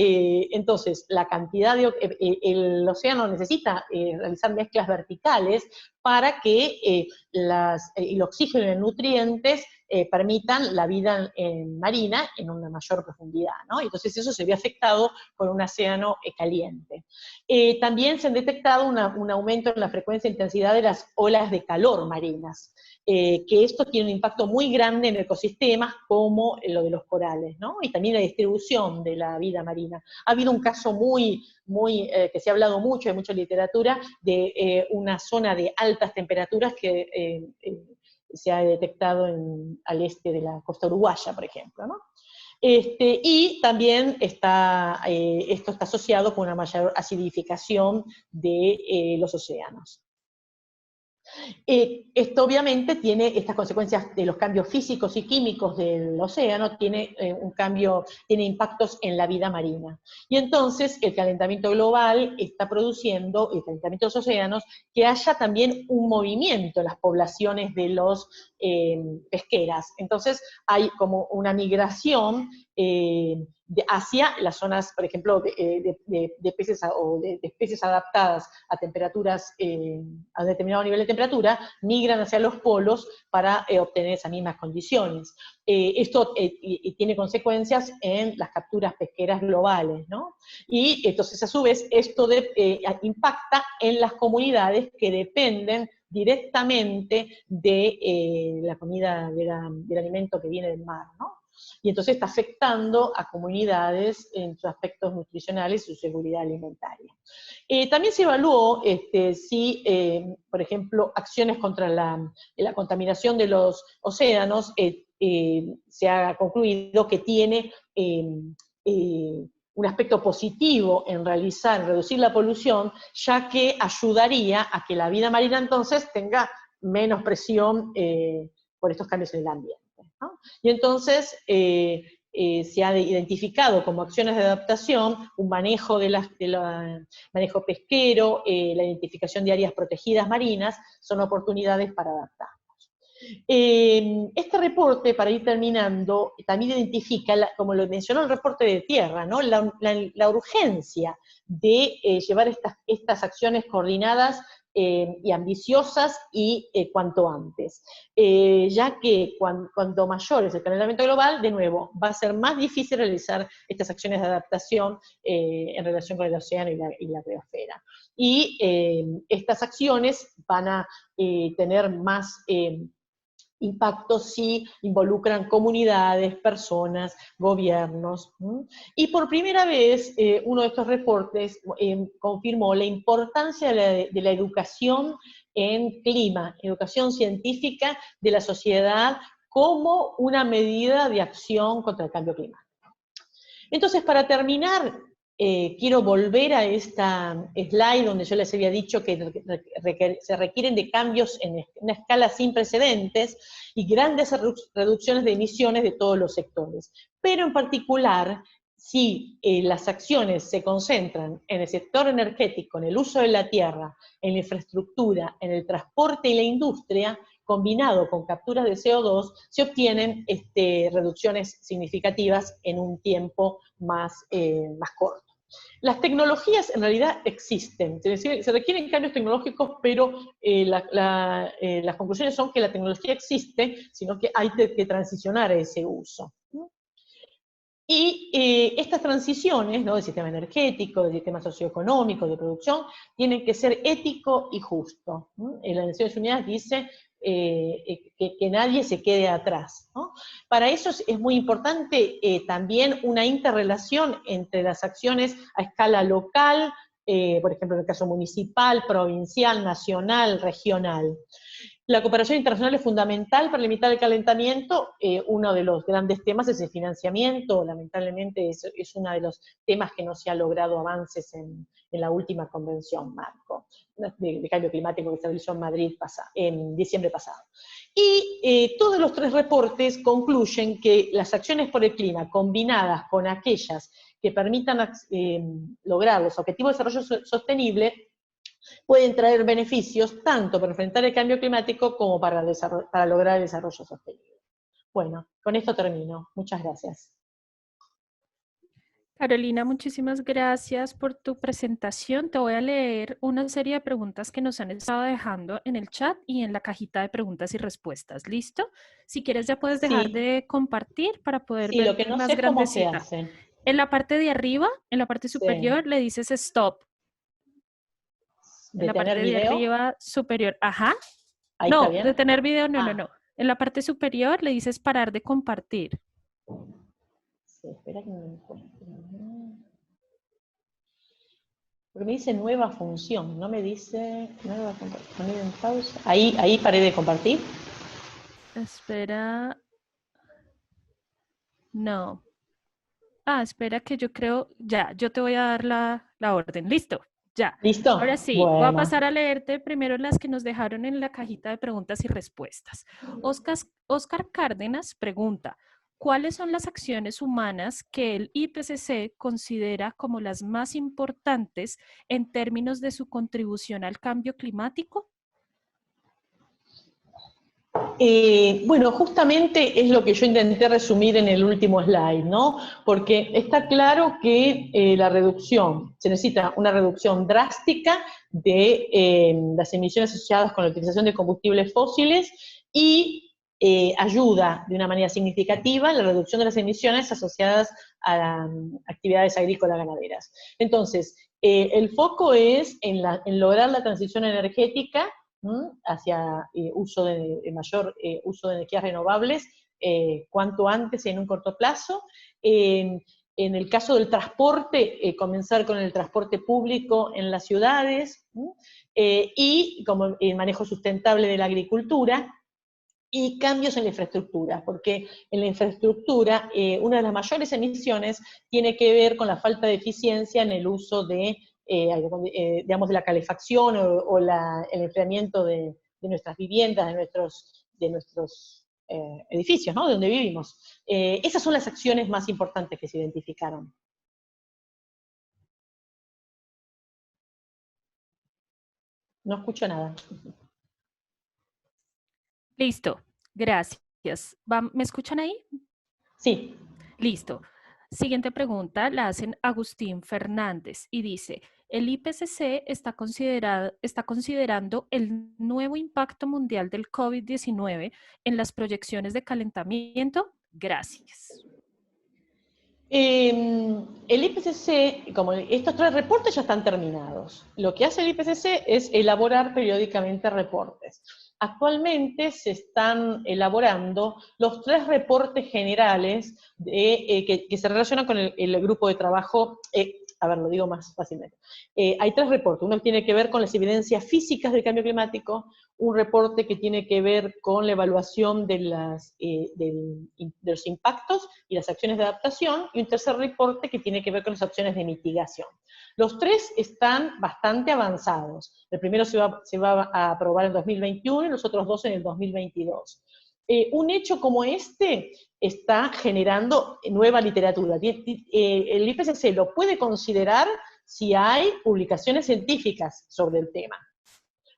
entonces la cantidad el océano necesita realizar mezclas verticales para que el oxígeno y los nutrientes permitan la vida marina en una mayor profundidad, ¿no? Entonces eso se ve afectado con un océano caliente. También se han detectado un aumento en la frecuencia e intensidad de las olas de calor marinas, que esto tiene un impacto muy grande en ecosistemas como lo de los corales, ¿no? Y también la distribución de la vida marina. Ha habido un caso que se ha hablado mucho, hay mucha literatura, de una zona de altas temperaturas que se ha detectado al este de la costa uruguaya, por ejemplo, ¿no? Y también esto está asociado con una mayor acidificación de los océanos. Esto obviamente tiene estas consecuencias de los cambios físicos y químicos del océano, tiene impactos en la vida marina. Y entonces el calentamiento global está produciendo, el calentamiento de los océanos, que haya también un movimiento en las poblaciones de los pesqueras. Entonces hay como una migración hacia las zonas, por ejemplo, de peces o de especies adaptadas a temperaturas, a un determinado nivel de temperatura, migran hacia los polos para obtener esas mismas condiciones. Esto tiene consecuencias en las capturas pesqueras globales, ¿no? Y entonces, a su vez, esto impacta en las comunidades que dependen directamente de la comida, del alimento que viene del mar, ¿no? Y entonces está afectando a comunidades en sus aspectos nutricionales y su seguridad alimentaria. También se evaluó si, por ejemplo, acciones contra la contaminación de los océanos, se ha concluido que tiene un aspecto positivo en reducir la polución, ya que ayudaría a que la vida marina entonces tenga menos presión por estos cambios en el ambiente, ¿no? Y entonces se ha identificado como acciones de adaptación un manejo manejo pesquero, la identificación de áreas protegidas marinas, son oportunidades para adaptarnos. Este reporte, para ir terminando, también identifica, como lo mencionó el reporte de tierra, ¿no? la urgencia de llevar estas acciones coordinadas y ambiciosas y cuanto antes, ya que cuanto mayor es el calentamiento global, de nuevo, va a ser más difícil realizar estas acciones de adaptación en relación con el océano y la biosfera. Y estas acciones van a tener más impacto si involucran comunidades, personas, gobiernos. Y por primera vez, uno de estos reportes confirmó la importancia de la educación en clima, educación científica de la sociedad como una medida de acción contra el cambio climático. Entonces, para terminar, quiero volver a esta slide donde yo les había dicho que se requieren de cambios en una escala sin precedentes y grandes reducciones de emisiones de todos los sectores. Pero en particular, si las acciones se concentran en el sector energético, en el uso de la tierra, en la infraestructura, en el transporte y la industria, combinado con capturas de CO2, se obtienen reducciones significativas en un tiempo más corto. Las tecnologías en realidad existen, se requieren cambios tecnológicos, pero las conclusiones son que la tecnología existe, sino que hay que transicionar a ese uso. Y estas transiciones, ¿no?, del sistema energético, del sistema socioeconómico, de producción, tienen que ser ético y justo. La Naciones Unidas dice que nadie se quede atrás, ¿no? Para eso es muy importante también una interrelación entre las acciones a escala local, por ejemplo en el caso municipal, provincial, nacional, regional. La cooperación internacional es fundamental para limitar el calentamiento. Uno de los grandes temas es el financiamiento. Lamentablemente es uno de los temas que no se ha logrado avances en la última convención marco de cambio climático que se realizó en Madrid en diciembre pasado. Y todos los tres reportes concluyen que las acciones por el clima, combinadas con aquellas que permitan lograr los objetivos de desarrollo sostenible, pueden traer beneficios tanto para enfrentar el cambio climático como para lograr el desarrollo sostenible. Bueno, con esto termino. Muchas gracias. Carolina, muchísimas gracias por tu presentación. Te voy a leer una serie de preguntas que nos han estado dejando en el chat y en la cajita de preguntas y respuestas. ¿Listo? Si quieres ya puedes dejar de compartir para poder ver lo que no más sé es cómo se grandecita. hace. En la parte de arriba, en la parte superior, le dices stop. En la parte de arriba superior, ajá. ¿Ahí no, está bien? detener video, no. En la parte superior le dices parar de compartir. Sí, espera que me encuentre. Porque me dice nueva función, no me dice nueva poner en pausa. Ahí paré de compartir. Espera. No. Espera que yo creo, ya, yo te voy a dar la orden. Listo, ya. ¿Listo? Ahora sí, bueno. Voy a pasar a leerte primero las que nos dejaron en la cajita de preguntas y respuestas. Oscar Cárdenas pregunta, ¿cuáles son las acciones humanas que el IPCC considera como las más importantes en términos de su contribución al cambio climático? Bueno, justamente es lo que yo intenté resumir en el último slide, ¿no? Porque está claro que se necesita una reducción drástica de las emisiones asociadas con la utilización de combustibles fósiles y ayuda de una manera significativa en la reducción de las emisiones asociadas a actividades agrícolas ganaderas. Entonces, el foco es en lograr la transición energética hacia mayor uso de energías renovables cuanto antes en un corto plazo. En el caso del transporte, comenzar con el transporte público en las ciudades y como el manejo sustentable de la agricultura y cambios en la infraestructura, porque en la infraestructura una de las mayores emisiones tiene que ver con la falta de eficiencia en el uso de digamos, de la calefacción o el enfriamiento de nuestras viviendas, de nuestros edificios, ¿no? De donde vivimos. Esas son las acciones más importantes que se identificaron. No escucho nada. Listo, gracias. ¿Me escuchan ahí? Sí. Listo. Siguiente pregunta la hacen Agustín Fernández y dice, ¿el IPCC está considerando el nuevo impacto mundial del COVID-19 en las proyecciones de calentamiento? Gracias. El IPCC, como estos 3 reportes ya están terminados, lo que hace el IPCC es elaborar periódicamente reportes. Actualmente se están elaborando los 3 reportes generales que se relacionan con el grupo de trabajo. A ver, lo digo más fácilmente. Hay 3 reportes. Uno que tiene que ver con las evidencias físicas del cambio climático, un reporte que tiene que ver con la evaluación de los impactos y las acciones de adaptación, y un tercer reporte que tiene que ver con las acciones de mitigación. Los 3 están bastante avanzados. El primero se va a aprobar en 2021 y los otros 2 en el 2022. Un hecho como este está generando nueva literatura. El IPCC lo puede considerar si hay publicaciones científicas sobre el tema,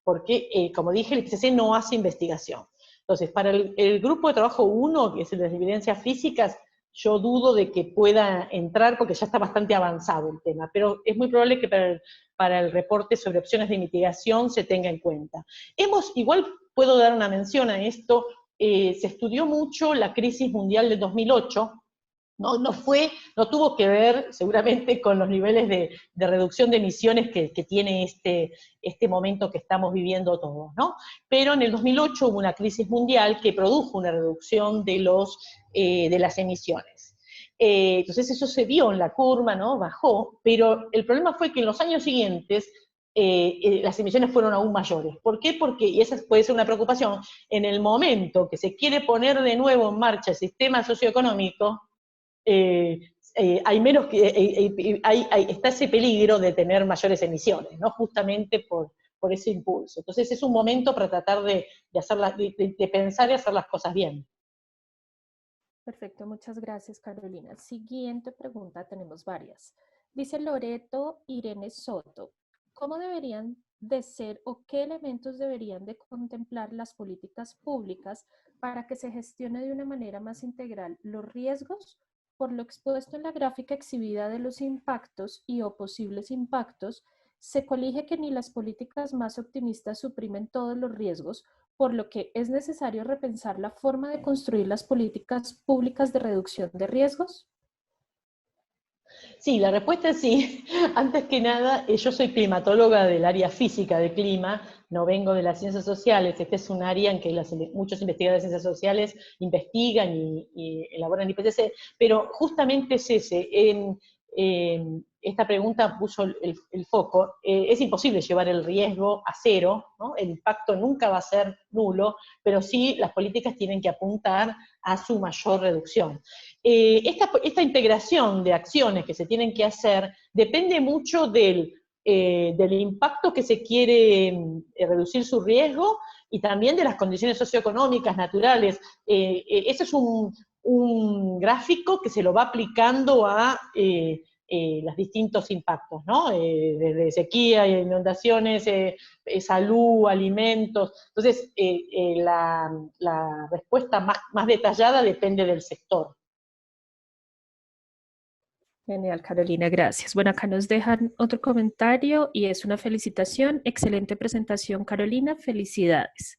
porque, como dije, el IPCC no hace investigación. Entonces, para el grupo de trabajo 1, que es el de las evidencias físicas, yo dudo de que pueda entrar porque ya está bastante avanzado el tema, pero es muy probable que para el reporte sobre opciones de mitigación se tenga en cuenta. Igual puedo dar una mención a esto, se estudió mucho la crisis mundial del 2008, no tuvo que ver seguramente con los niveles de reducción de emisiones que tiene este momento que estamos viviendo todos, ¿no? Pero en el 2008 hubo una crisis mundial que produjo una reducción de las emisiones. Entonces eso se vio en la curva, ¿no? Bajó, pero el problema fue que en los años siguientes las emisiones fueron aún mayores. ¿Por qué? Porque, y esa puede ser una preocupación, en el momento que se quiere poner de nuevo en marcha el sistema socioeconómico, está ese peligro de tener mayores emisiones, ¿no? Justamente por ese impulso. Entonces es un momento para tratar de pensar y hacer las cosas bien. Perfecto, muchas gracias, Carolina. Siguiente pregunta, tenemos varias. Dice Loreto Irene Soto, ¿cómo deberían de ser o qué elementos deberían de contemplar las políticas públicas para que se gestione de una manera más integral los riesgos? Por lo expuesto en la gráfica exhibida de los impactos y o posibles impactos, se colige que ni las políticas más optimistas suprimen todos los riesgos, por lo que es necesario repensar la forma de construir las políticas públicas de reducción de riesgos. Sí, la respuesta es sí. Antes que nada, yo soy climatóloga del área física del clima, no vengo de las ciencias sociales. Este es un área en que muchos investigadores de ciencias sociales investigan y elaboran IPCC, pero justamente es ese. Esta pregunta puso el foco. Es imposible llevar el riesgo a cero, ¿no? El impacto nunca va a ser nulo, pero sí las políticas tienen que apuntar a su mayor reducción. Esta integración de acciones que se tienen que hacer depende mucho del impacto que se quiere reducir su riesgo y también de las condiciones socioeconómicas, naturales. Ese es un gráfico que se lo va aplicando a los distintos impactos, ¿no? Desde sequía, inundaciones, salud, alimentos. Entonces, la respuesta más detallada depende del sector. Genial, Carolina, gracias. Bueno, acá nos dejan otro comentario y es una felicitación. Excelente presentación, Carolina, felicidades.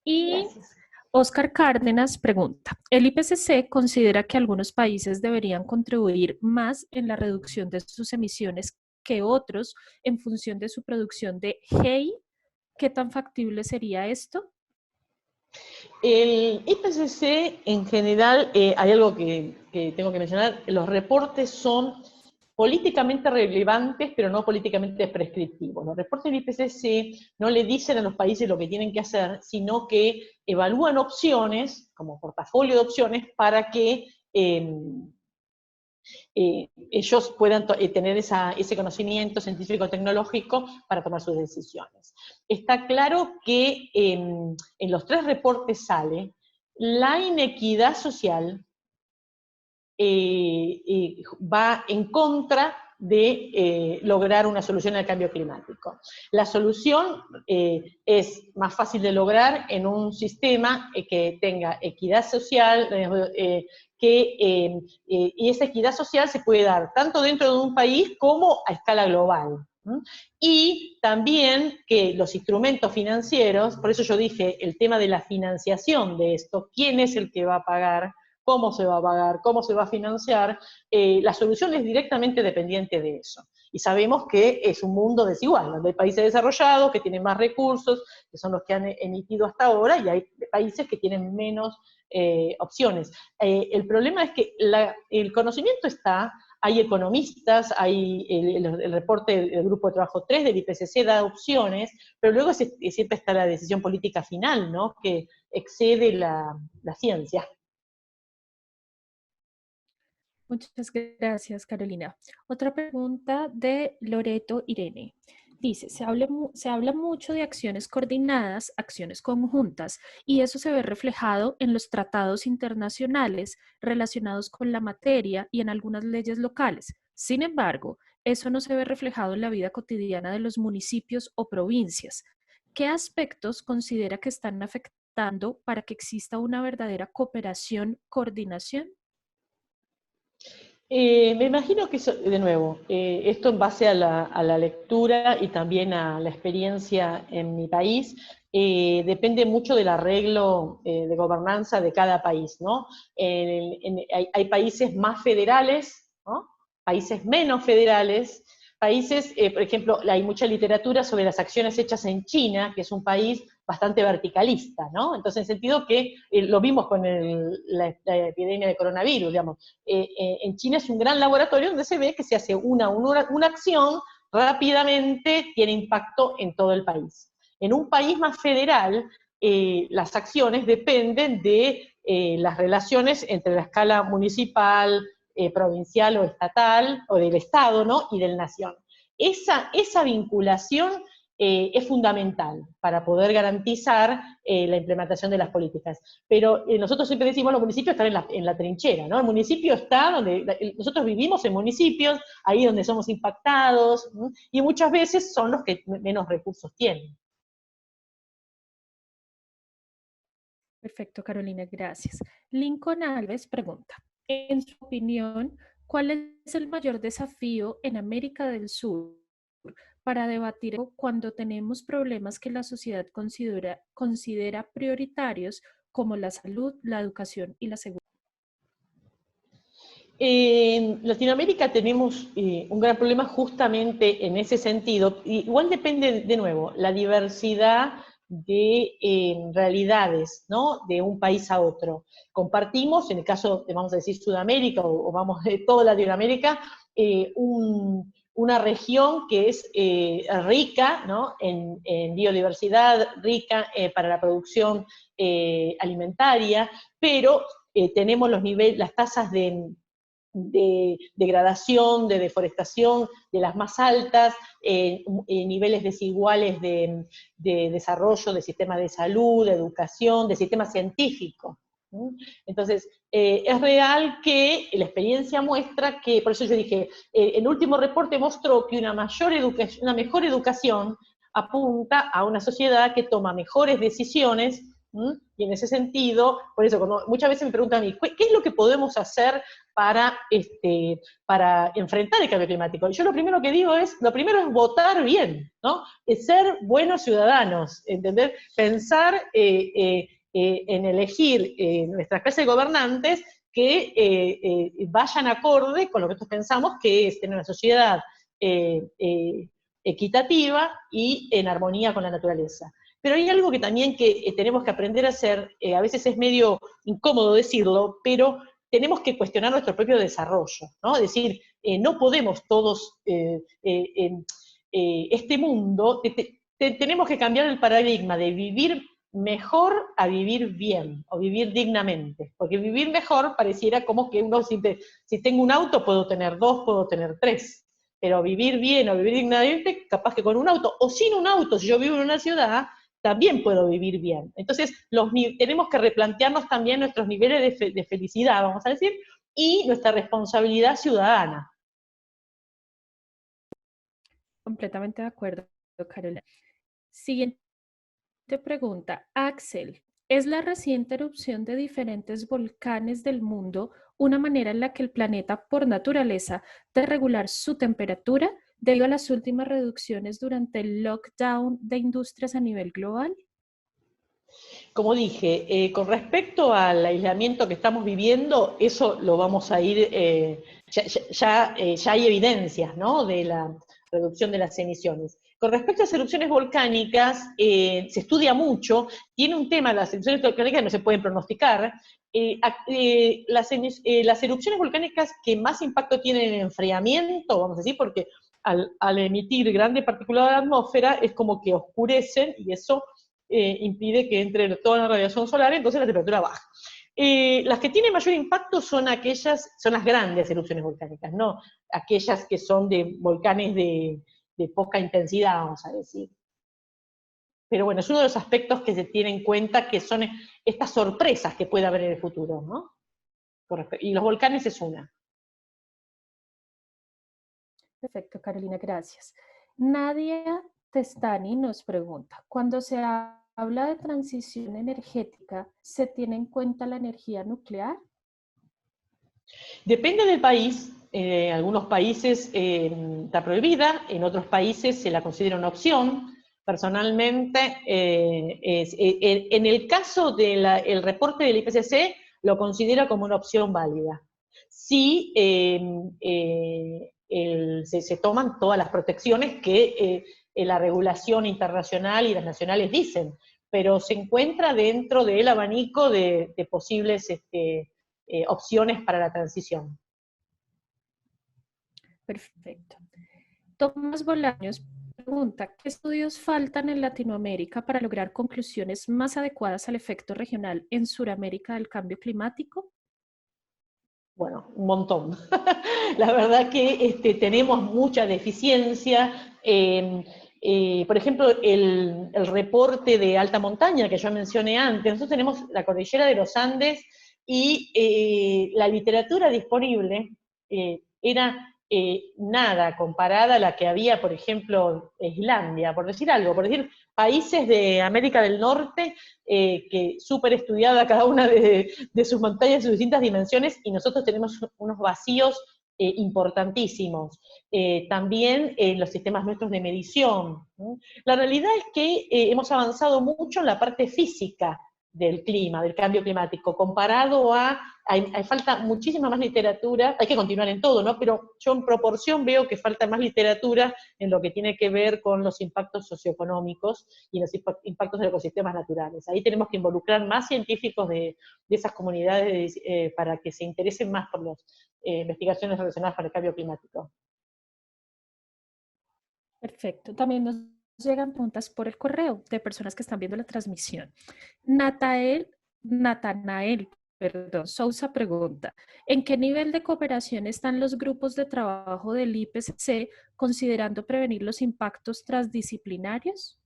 Y gracias. Oscar Cárdenas pregunta, ¿el IPCC considera que algunos países deberían contribuir más en la reducción de sus emisiones que otros en función de su producción de GEI? ¿Qué tan factible sería esto? El IPCC, en general, hay algo que tengo que mencionar, los reportes son políticamente relevantes, pero no políticamente prescriptivos. Los reportes del IPCC no le dicen a los países lo que tienen que hacer, sino que evalúan opciones, como portafolio de opciones, para que ellos puedan tener ese conocimiento científico-tecnológico para tomar sus decisiones. Está claro que en los 3 reportes sale la inequidad social va en contra de lograr una solución al cambio climático. La solución es más fácil de lograr en un sistema que tenga equidad social, y esa equidad social se puede dar tanto dentro de un país como a escala global. Y también que los instrumentos financieros, por eso yo dije el tema de la financiación de esto, quién es el que va a pagar, cómo se va a pagar, cómo se va a financiar, la solución es directamente dependiente de eso. Y sabemos que es un mundo desigual, donde hay países desarrollados que tienen más recursos, que son los que han emitido hasta ahora, y hay países que tienen menos opciones. El problema es que el conocimiento está, hay economistas, hay el reporte del Grupo de Trabajo 3 del IPCC da opciones, pero luego siempre está la decisión política final, ¿no?, que excede la ciencia. Muchas gracias, Carolina. Otra pregunta de Loreto Irene. Dice, se habla mucho de acciones coordinadas, acciones conjuntas, y eso se ve reflejado en los tratados internacionales relacionados con la materia y en algunas leyes locales. Sin embargo, eso no se ve reflejado en la vida cotidiana de los municipios o provincias. ¿Qué aspectos considera que están afectando para que exista una verdadera cooperación, coordinación? Me imagino que, de nuevo, esto en base a la lectura y también a la experiencia en mi país, depende mucho del arreglo de gobernanza de cada país, ¿no? Hay países más federales, ¿no?, países menos federales, países, por ejemplo, hay mucha literatura sobre las acciones hechas en China, que es un país bastante verticalista, ¿no? Entonces, en el sentido que lo vimos con la epidemia de coronavirus, digamos. En China es un gran laboratorio donde se ve que se hace una acción rápidamente, tiene impacto en todo el país. En un país más federal, las acciones dependen de las relaciones entre la escala municipal, provincial o estatal, o del Estado, ¿no?, y del nación. Esa vinculación es fundamental para poder garantizar la implementación de las políticas. Pero nosotros siempre decimos, los municipios están en la trinchera, ¿no? El municipio está donde, nosotros vivimos en municipios, ahí donde somos impactados, y muchas veces son los que menos recursos tienen. Perfecto, Carolina, gracias. Lincoln Alves pregunta, en su opinión, ¿cuál es el mayor desafío en América del Sur para debatir cuando tenemos problemas que la sociedad considera prioritarios como la salud, la educación y la seguridad? En Latinoamérica tenemos un gran problema justamente en ese sentido. Igual depende, de nuevo, la diversidad de realidades, ¿no?, de un país a otro. Compartimos, en el caso de, vamos a decir, Sudamérica o vamos de toda Latinoamérica, una región que es rica, ¿no?, en biodiversidad, rica para la producción alimentaria, pero tenemos las tasas de degradación, de deforestación, de las más altas, niveles desiguales de desarrollo de sistemas de salud, de educación, de sistemas científicos. Entonces, es real que la experiencia muestra que, por eso yo dije, el último reporte mostró que una mejor educación apunta a una sociedad que toma mejores decisiones, y en ese sentido, por eso, cuando muchas veces me preguntan a mí, ¿qué es lo que podemos hacer para enfrentar el cambio climático? Y yo lo primero que digo es votar bien, ¿no? Es ser buenos ciudadanos, ¿entender? Pensar en elegir nuestras clases de gobernantes que vayan acorde con lo que nosotros pensamos que es tener una sociedad equitativa y en armonía con la naturaleza. Pero hay algo que también tenemos que aprender a hacer, a veces es medio incómodo decirlo, pero tenemos que cuestionar nuestro propio desarrollo, ¿no? Es decir, no podemos todos, este mundo, tenemos que cambiar el paradigma de vivir mejor a vivir bien, o vivir dignamente, porque vivir mejor pareciera como que uno, si tengo un auto puedo tener 2, puedo tener 3, pero vivir bien o vivir dignamente, capaz que con un auto, o sin un auto, si yo vivo en una ciudad, también puedo vivir bien. Entonces, tenemos que replantearnos también nuestros niveles de felicidad, vamos a decir, y nuestra responsabilidad ciudadana. Completamente de acuerdo, Carolina. Siguiente pregunta. Axel, ¿es la reciente erupción de diferentes volcanes del mundo una manera en la que el planeta, por naturaleza, debe regular su temperatura debido a las últimas reducciones durante el lockdown de industrias a nivel global? Como dije, con respecto al aislamiento que estamos viviendo, eso lo vamos a ir, ya hay evidencias, ¿no?, de la reducción de las emisiones. Con respecto a las erupciones volcánicas, se estudia mucho, tiene un tema, las erupciones volcánicas no se pueden pronosticar. Las erupciones volcánicas que más impacto tienen en enfriamiento, vamos a decir, porque al emitir grande partícula de la atmósfera es como que oscurecen y eso impide que entre toda la radiación solar, entonces la temperatura baja. Las que tienen mayor impacto son las grandes erupciones volcánicas, no aquellas que son de volcanes de poca intensidad, vamos a decir. Pero bueno, es uno de los aspectos que se tiene en cuenta, que son estas sorpresas que puede haber en el futuro, ¿no? Y los volcanes es una. Perfecto, Carolina, gracias. Nadia Testani nos pregunta, cuando se habla de transición energética, ¿se tiene en cuenta la energía nuclear? Depende del país. En algunos países está prohibida, en otros países se la considera una opción. Personalmente, en el caso del reporte del IPCC, lo considera como una opción válida. Sí, se toman todas las protecciones que la regulación internacional y las nacionales dicen, pero se encuentra dentro del abanico de posibles opciones para la transición. Perfecto. Tomás Bolaños pregunta, ¿qué estudios faltan en Latinoamérica para lograr conclusiones más adecuadas al efecto regional en Sudamérica del cambio climático? Bueno, un montón. La verdad que tenemos mucha deficiencia. Por ejemplo, el reporte de alta montaña que yo mencioné antes, nosotros tenemos la cordillera de los Andes y la literatura disponible era nada comparada a la que había, por ejemplo, Islandia, por decir algo, por decir países de América del Norte, que súper estudiada cada una de sus montañas en sus distintas dimensiones, y nosotros tenemos unos vacíos importantísimos. También en los sistemas nuestros de medición, ¿no? La realidad es que hemos avanzado mucho en la parte física del clima, del cambio climático, comparado hay falta muchísima más literatura, hay que continuar en todo, ¿no? Pero yo en proporción veo que falta más literatura en lo que tiene que ver con los impactos socioeconómicos y los impactos de los ecosistemas naturales. Ahí tenemos que involucrar más científicos de esas comunidades para que se interesen más por las investigaciones relacionadas con el cambio climático. Perfecto. También nos llegan preguntas por el correo de personas que están viendo la transmisión. Natanael, Sousa pregunta, ¿en qué nivel de cooperación están los grupos de trabajo del IPCC considerando prevenir los impactos transdisciplinarios?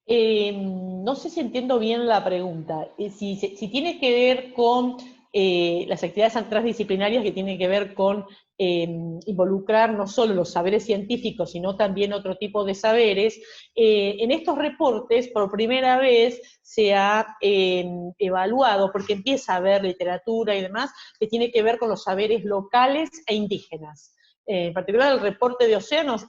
No sé si entiendo bien la pregunta. Si tiene que ver con las actividades transdisciplinarias que tienen que ver con involucrar no solo los saberes científicos, sino también otro tipo de saberes, en estos reportes por primera vez se ha evaluado, porque empieza a haber literatura y demás, que tiene que ver con los saberes locales e indígenas. En particular el reporte de océanos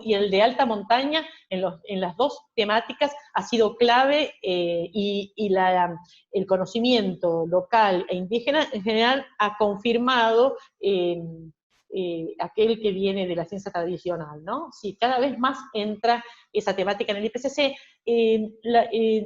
y el de alta montaña, en las dos temáticas, ha sido clave, y el conocimiento local e indígena en general ha confirmado aquel que viene de la ciencia tradicional, ¿no? Sí, cada vez más entra esa temática en el IPCC,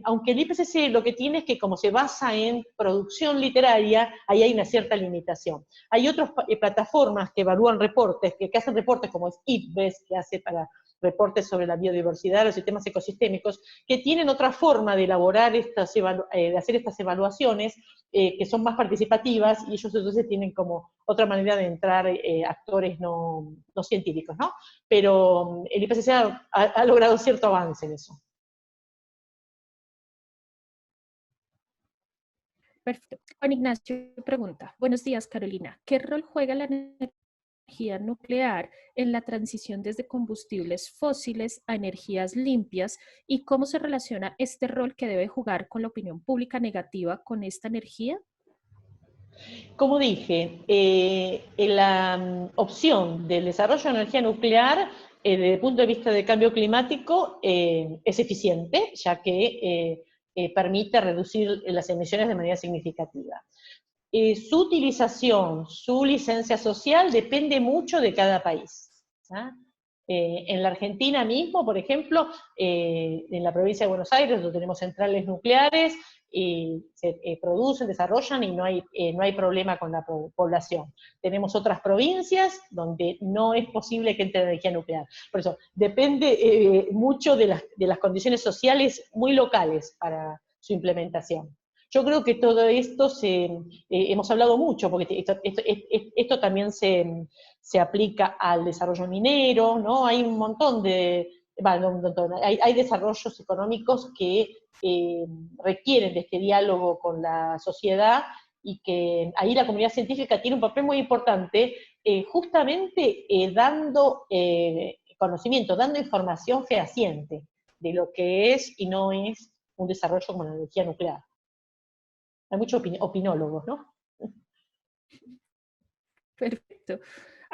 aunque el IPCC lo que tiene es que como se basa en producción literaria, ahí hay una cierta limitación. Hay otras plataformas que evalúan reportes, que hacen reportes como es IPBES, que hace para reportes sobre la biodiversidad, los sistemas ecosistémicos, que tienen otra forma de elaborar de hacer estas evaluaciones, que son más participativas, y ellos entonces tienen como otra manera de entrar actores no científicos, ¿no? Pero el IPCC ha logrado cierto avance en eso. Perfecto. Juan Ignacio pregunta, buenos días Carolina, ¿qué rol juega la energía nuclear en la transición desde combustibles fósiles a energías limpias y cómo se relaciona este rol que debe jugar con la opinión pública negativa con esta energía? Como dije, la opción del desarrollo de energía nuclear, desde el punto de vista del cambio climático, es eficiente, ya que permite reducir las emisiones de manera significativa. Su utilización, su licencia social, depende mucho de cada país. ¿Ah? En la Argentina mismo, por ejemplo, en la provincia de Buenos Aires, donde tenemos centrales nucleares, se producen, desarrollan y no hay problema con la población. Tenemos otras provincias donde no es posible que entre energía nuclear. Por eso, depende mucho de las condiciones sociales muy locales para su implementación. Yo creo que todo esto hemos hablado mucho, porque esto también se aplica al desarrollo minero, ¿no? Hay un montón hay desarrollos económicos que requieren de este diálogo con la sociedad, y que ahí la comunidad científica tiene un papel muy importante, justamente dando conocimiento, dando información fehaciente de lo que es y no es un desarrollo como la energía nuclear. Hay muchos opinólogos, ¿no? Perfecto.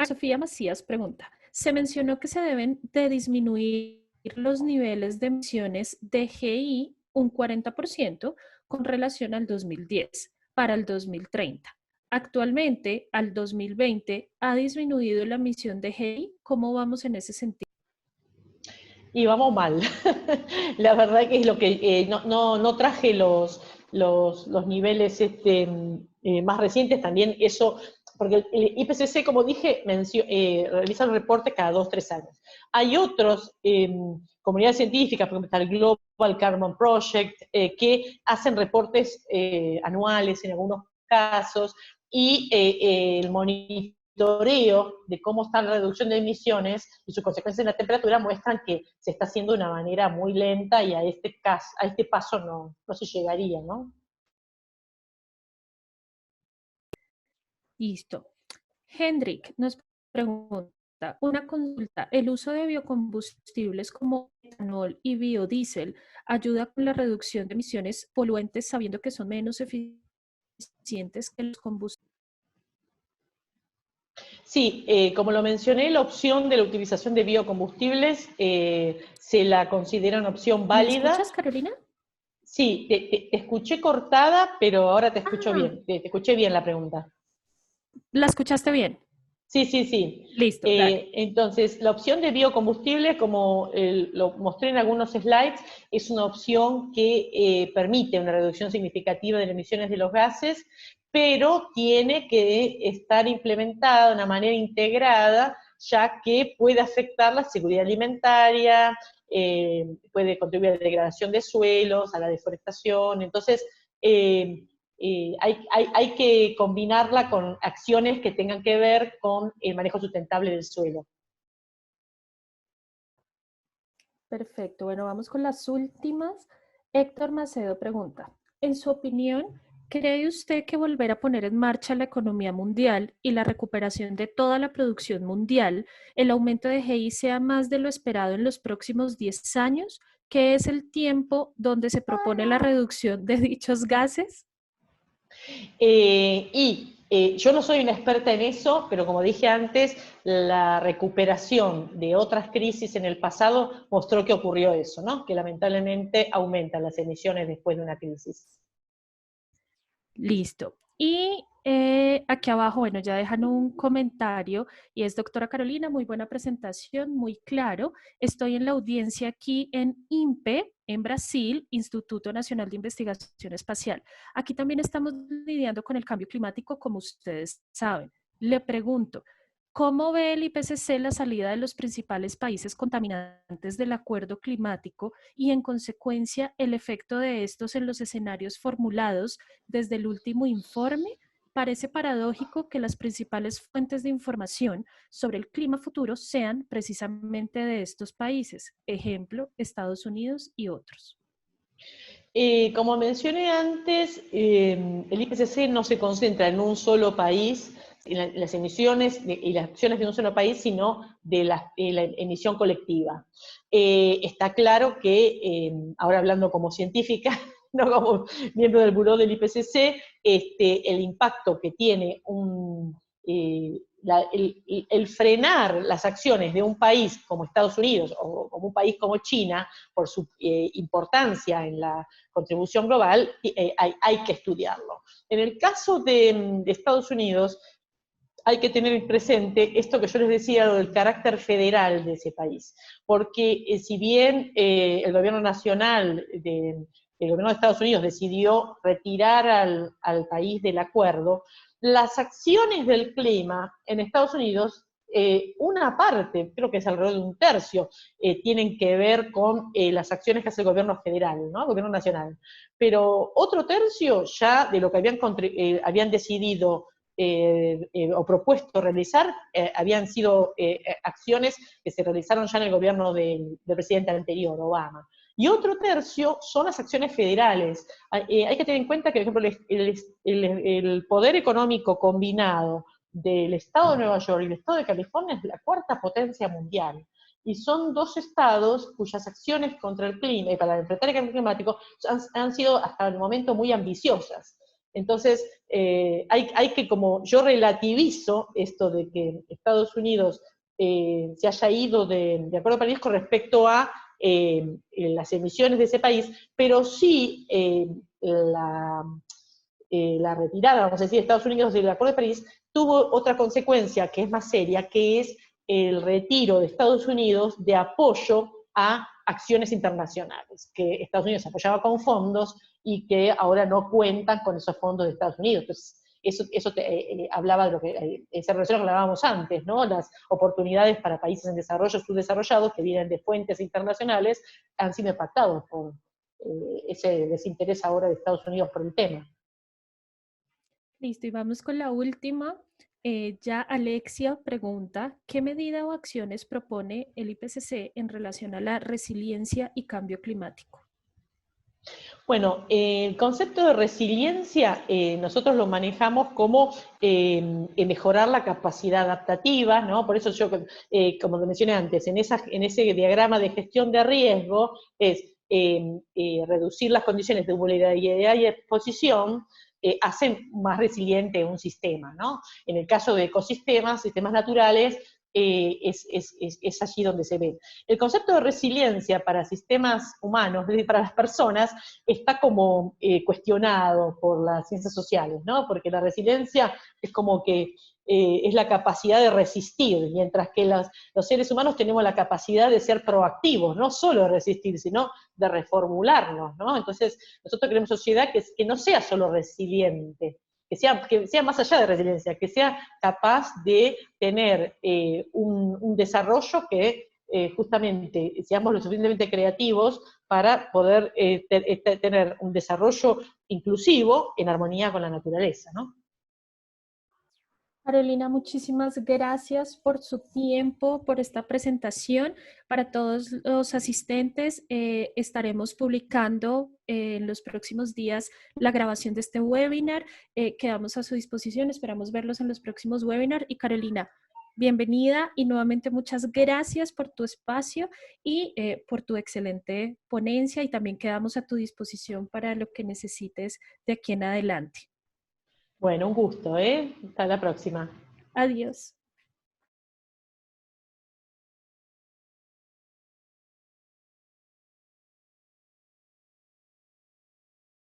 Sofía Macías pregunta, se mencionó que se deben de disminuir los niveles de emisiones de GI un 40% con relación al 2010 para el 2030. Actualmente, al 2020, ¿ha disminuido la emisión de GI? ¿Cómo vamos en ese sentido? Y vamos mal. La verdad que es lo que no traje los niveles más recientes, también eso, porque el IPCC, como dije, realiza el reporte cada 2-3 años. Hay otros comunidades científicas, por ejemplo, está el Global Carbon Project, que hacen reportes anuales en algunos casos, y el monitoreo de cómo está la reducción de emisiones y sus consecuencias en la temperatura muestran que se está haciendo de una manera muy lenta, y a este paso no se llegaría, ¿no? Listo. Hendrik nos pregunta, una consulta, ¿el uso de biocombustibles como etanol y biodiesel ayuda con la reducción de emisiones poluentes sabiendo que son menos eficientes que los combustibles? Sí, como lo mencioné, la opción de la utilización de biocombustibles se la considera una opción válida. ¿Me escuchas, Carolina? Sí, te escuché cortada, pero ahora te escucho bien. Te escuché bien la pregunta. ¿La escuchaste bien? Sí. Listo, dale. Entonces, la opción de biocombustible, como lo mostré en algunos slides, es una opción que permite una reducción significativa de las emisiones de los gases, pero tiene que estar implementada de una manera integrada, ya que puede afectar la seguridad alimentaria, puede contribuir a la degradación de suelos, a la deforestación. Entonces, hay que combinarla con acciones que tengan que ver con el manejo sustentable del suelo. Perfecto, bueno, vamos con las últimas. Héctor Macedo pregunta, en su opinión, ¿cree usted que volver a poner en marcha la economía mundial y la recuperación de toda la producción mundial, el aumento de GI sea más de lo esperado en los próximos 10 años, que es el tiempo donde se propone la reducción de dichos gases? Yo no soy una experta en eso, pero como dije antes, la recuperación de otras crisis en el pasado mostró que ocurrió eso, ¿no? Que lamentablemente aumentan las emisiones después de una crisis. Listo. Y aquí abajo, bueno, ya dejan un comentario y es doctora Carolina, muy buena presentación, muy claro. Estoy en la audiencia aquí en INPE, en Brasil, Instituto Nacional de Investigación Espacial. Aquí también estamos lidiando con el cambio climático, como ustedes saben. Le pregunto, ¿Cómo ve el IPCC la salida de los principales países contaminantes del acuerdo climático y, en consecuencia, el efecto de estos en los escenarios formulados desde el último informe? Parece paradójico que las principales fuentes de información sobre el clima futuro sean precisamente de estos países, ejemplo, Estados Unidos y otros. Como mencioné antes, el IPCC no se concentra en un solo país, en las emisiones y las acciones de un solo país, sino de la emisión colectiva. Está claro que, ahora hablando como científica, no como miembro del buró del IPCC, el impacto que tiene el frenar las acciones de un país como Estados Unidos o como un país como China, por su importancia en la contribución global, hay que estudiarlo. En el caso de Estados Unidos, hay que tener presente esto que yo les decía, del carácter federal de ese país, porque si bien el gobierno nacional, el gobierno de Estados Unidos decidió retirar al país del acuerdo, las acciones del clima en Estados Unidos, una parte, creo que es alrededor de un tercio, tienen que ver con las acciones que hace el gobierno federal, ¿no? El gobierno nacional. Pero otro tercio ya de lo que habían decidido o propuesto realizar, habían sido acciones que se realizaron ya en el gobierno del presidente anterior, Obama. Y otro tercio son las acciones federales. Hay que tener en cuenta que, por ejemplo, el poder económico combinado del Estado de Nueva York y el Estado de California es la cuarta potencia mundial. Y son dos estados cuyas acciones contra el clima y para enfrentar el cambio climático han sido hasta el momento muy ambiciosas. Entonces, hay que, como yo relativizo esto de que Estados Unidos se haya ido de Acuerdo de París con respecto a las emisiones de ese país, pero sí la retirada, vamos a decir, de Estados Unidos del Acuerdo de París tuvo otra consecuencia que es más seria, que es el retiro de Estados Unidos de apoyo a acciones internacionales, que Estados Unidos apoyaba con fondos y que ahora no cuentan con esos fondos de Estados Unidos. Entonces, eso hablaba de lo que, esa relación que hablábamos antes, ¿no? Las oportunidades para países en desarrollo, subdesarrollados, que vienen de fuentes internacionales, han sido impactados por ese desinterés ahora de Estados Unidos por el tema. Listo, y vamos con la última. Ya Alexia pregunta, ¿qué medida o acciones propone el IPCC en relación a la resiliencia y cambio climático? Bueno, el concepto de resiliencia nosotros lo manejamos como mejorar la capacidad adaptativa, ¿no? Por eso yo, como te mencioné antes, en ese diagrama de gestión de riesgo es reducir las condiciones de vulnerabilidad y exposición, hacen más resiliente un sistema, ¿no? En el caso de ecosistemas, sistemas naturales, es allí donde se ve. El concepto de resiliencia para sistemas humanos, es decir, para las personas, está como cuestionado por las ciencias sociales, ¿no? Porque la resiliencia es como que es la capacidad de resistir, mientras que los seres humanos tenemos la capacidad de ser proactivos, no solo de resistir, sino de reformularnos, ¿no? Entonces, nosotros queremos una sociedad que no sea solo resiliente, que sea más allá de resiliencia, que sea capaz de tener un desarrollo que justamente seamos lo suficientemente creativos para poder tener un desarrollo inclusivo en armonía con la naturaleza, ¿no? Carolina, muchísimas gracias por su tiempo, por esta presentación. Para todos los asistentes, estaremos publicando en los próximos días la grabación de este webinar. Quedamos a su disposición, esperamos verlos en los próximos webinars. Y Carolina, bienvenida y nuevamente muchas gracias por tu espacio y por tu excelente ponencia, y también quedamos a tu disposición para lo que necesites de aquí en adelante. Bueno, un gusto, ¿eh? Hasta la próxima. Adiós.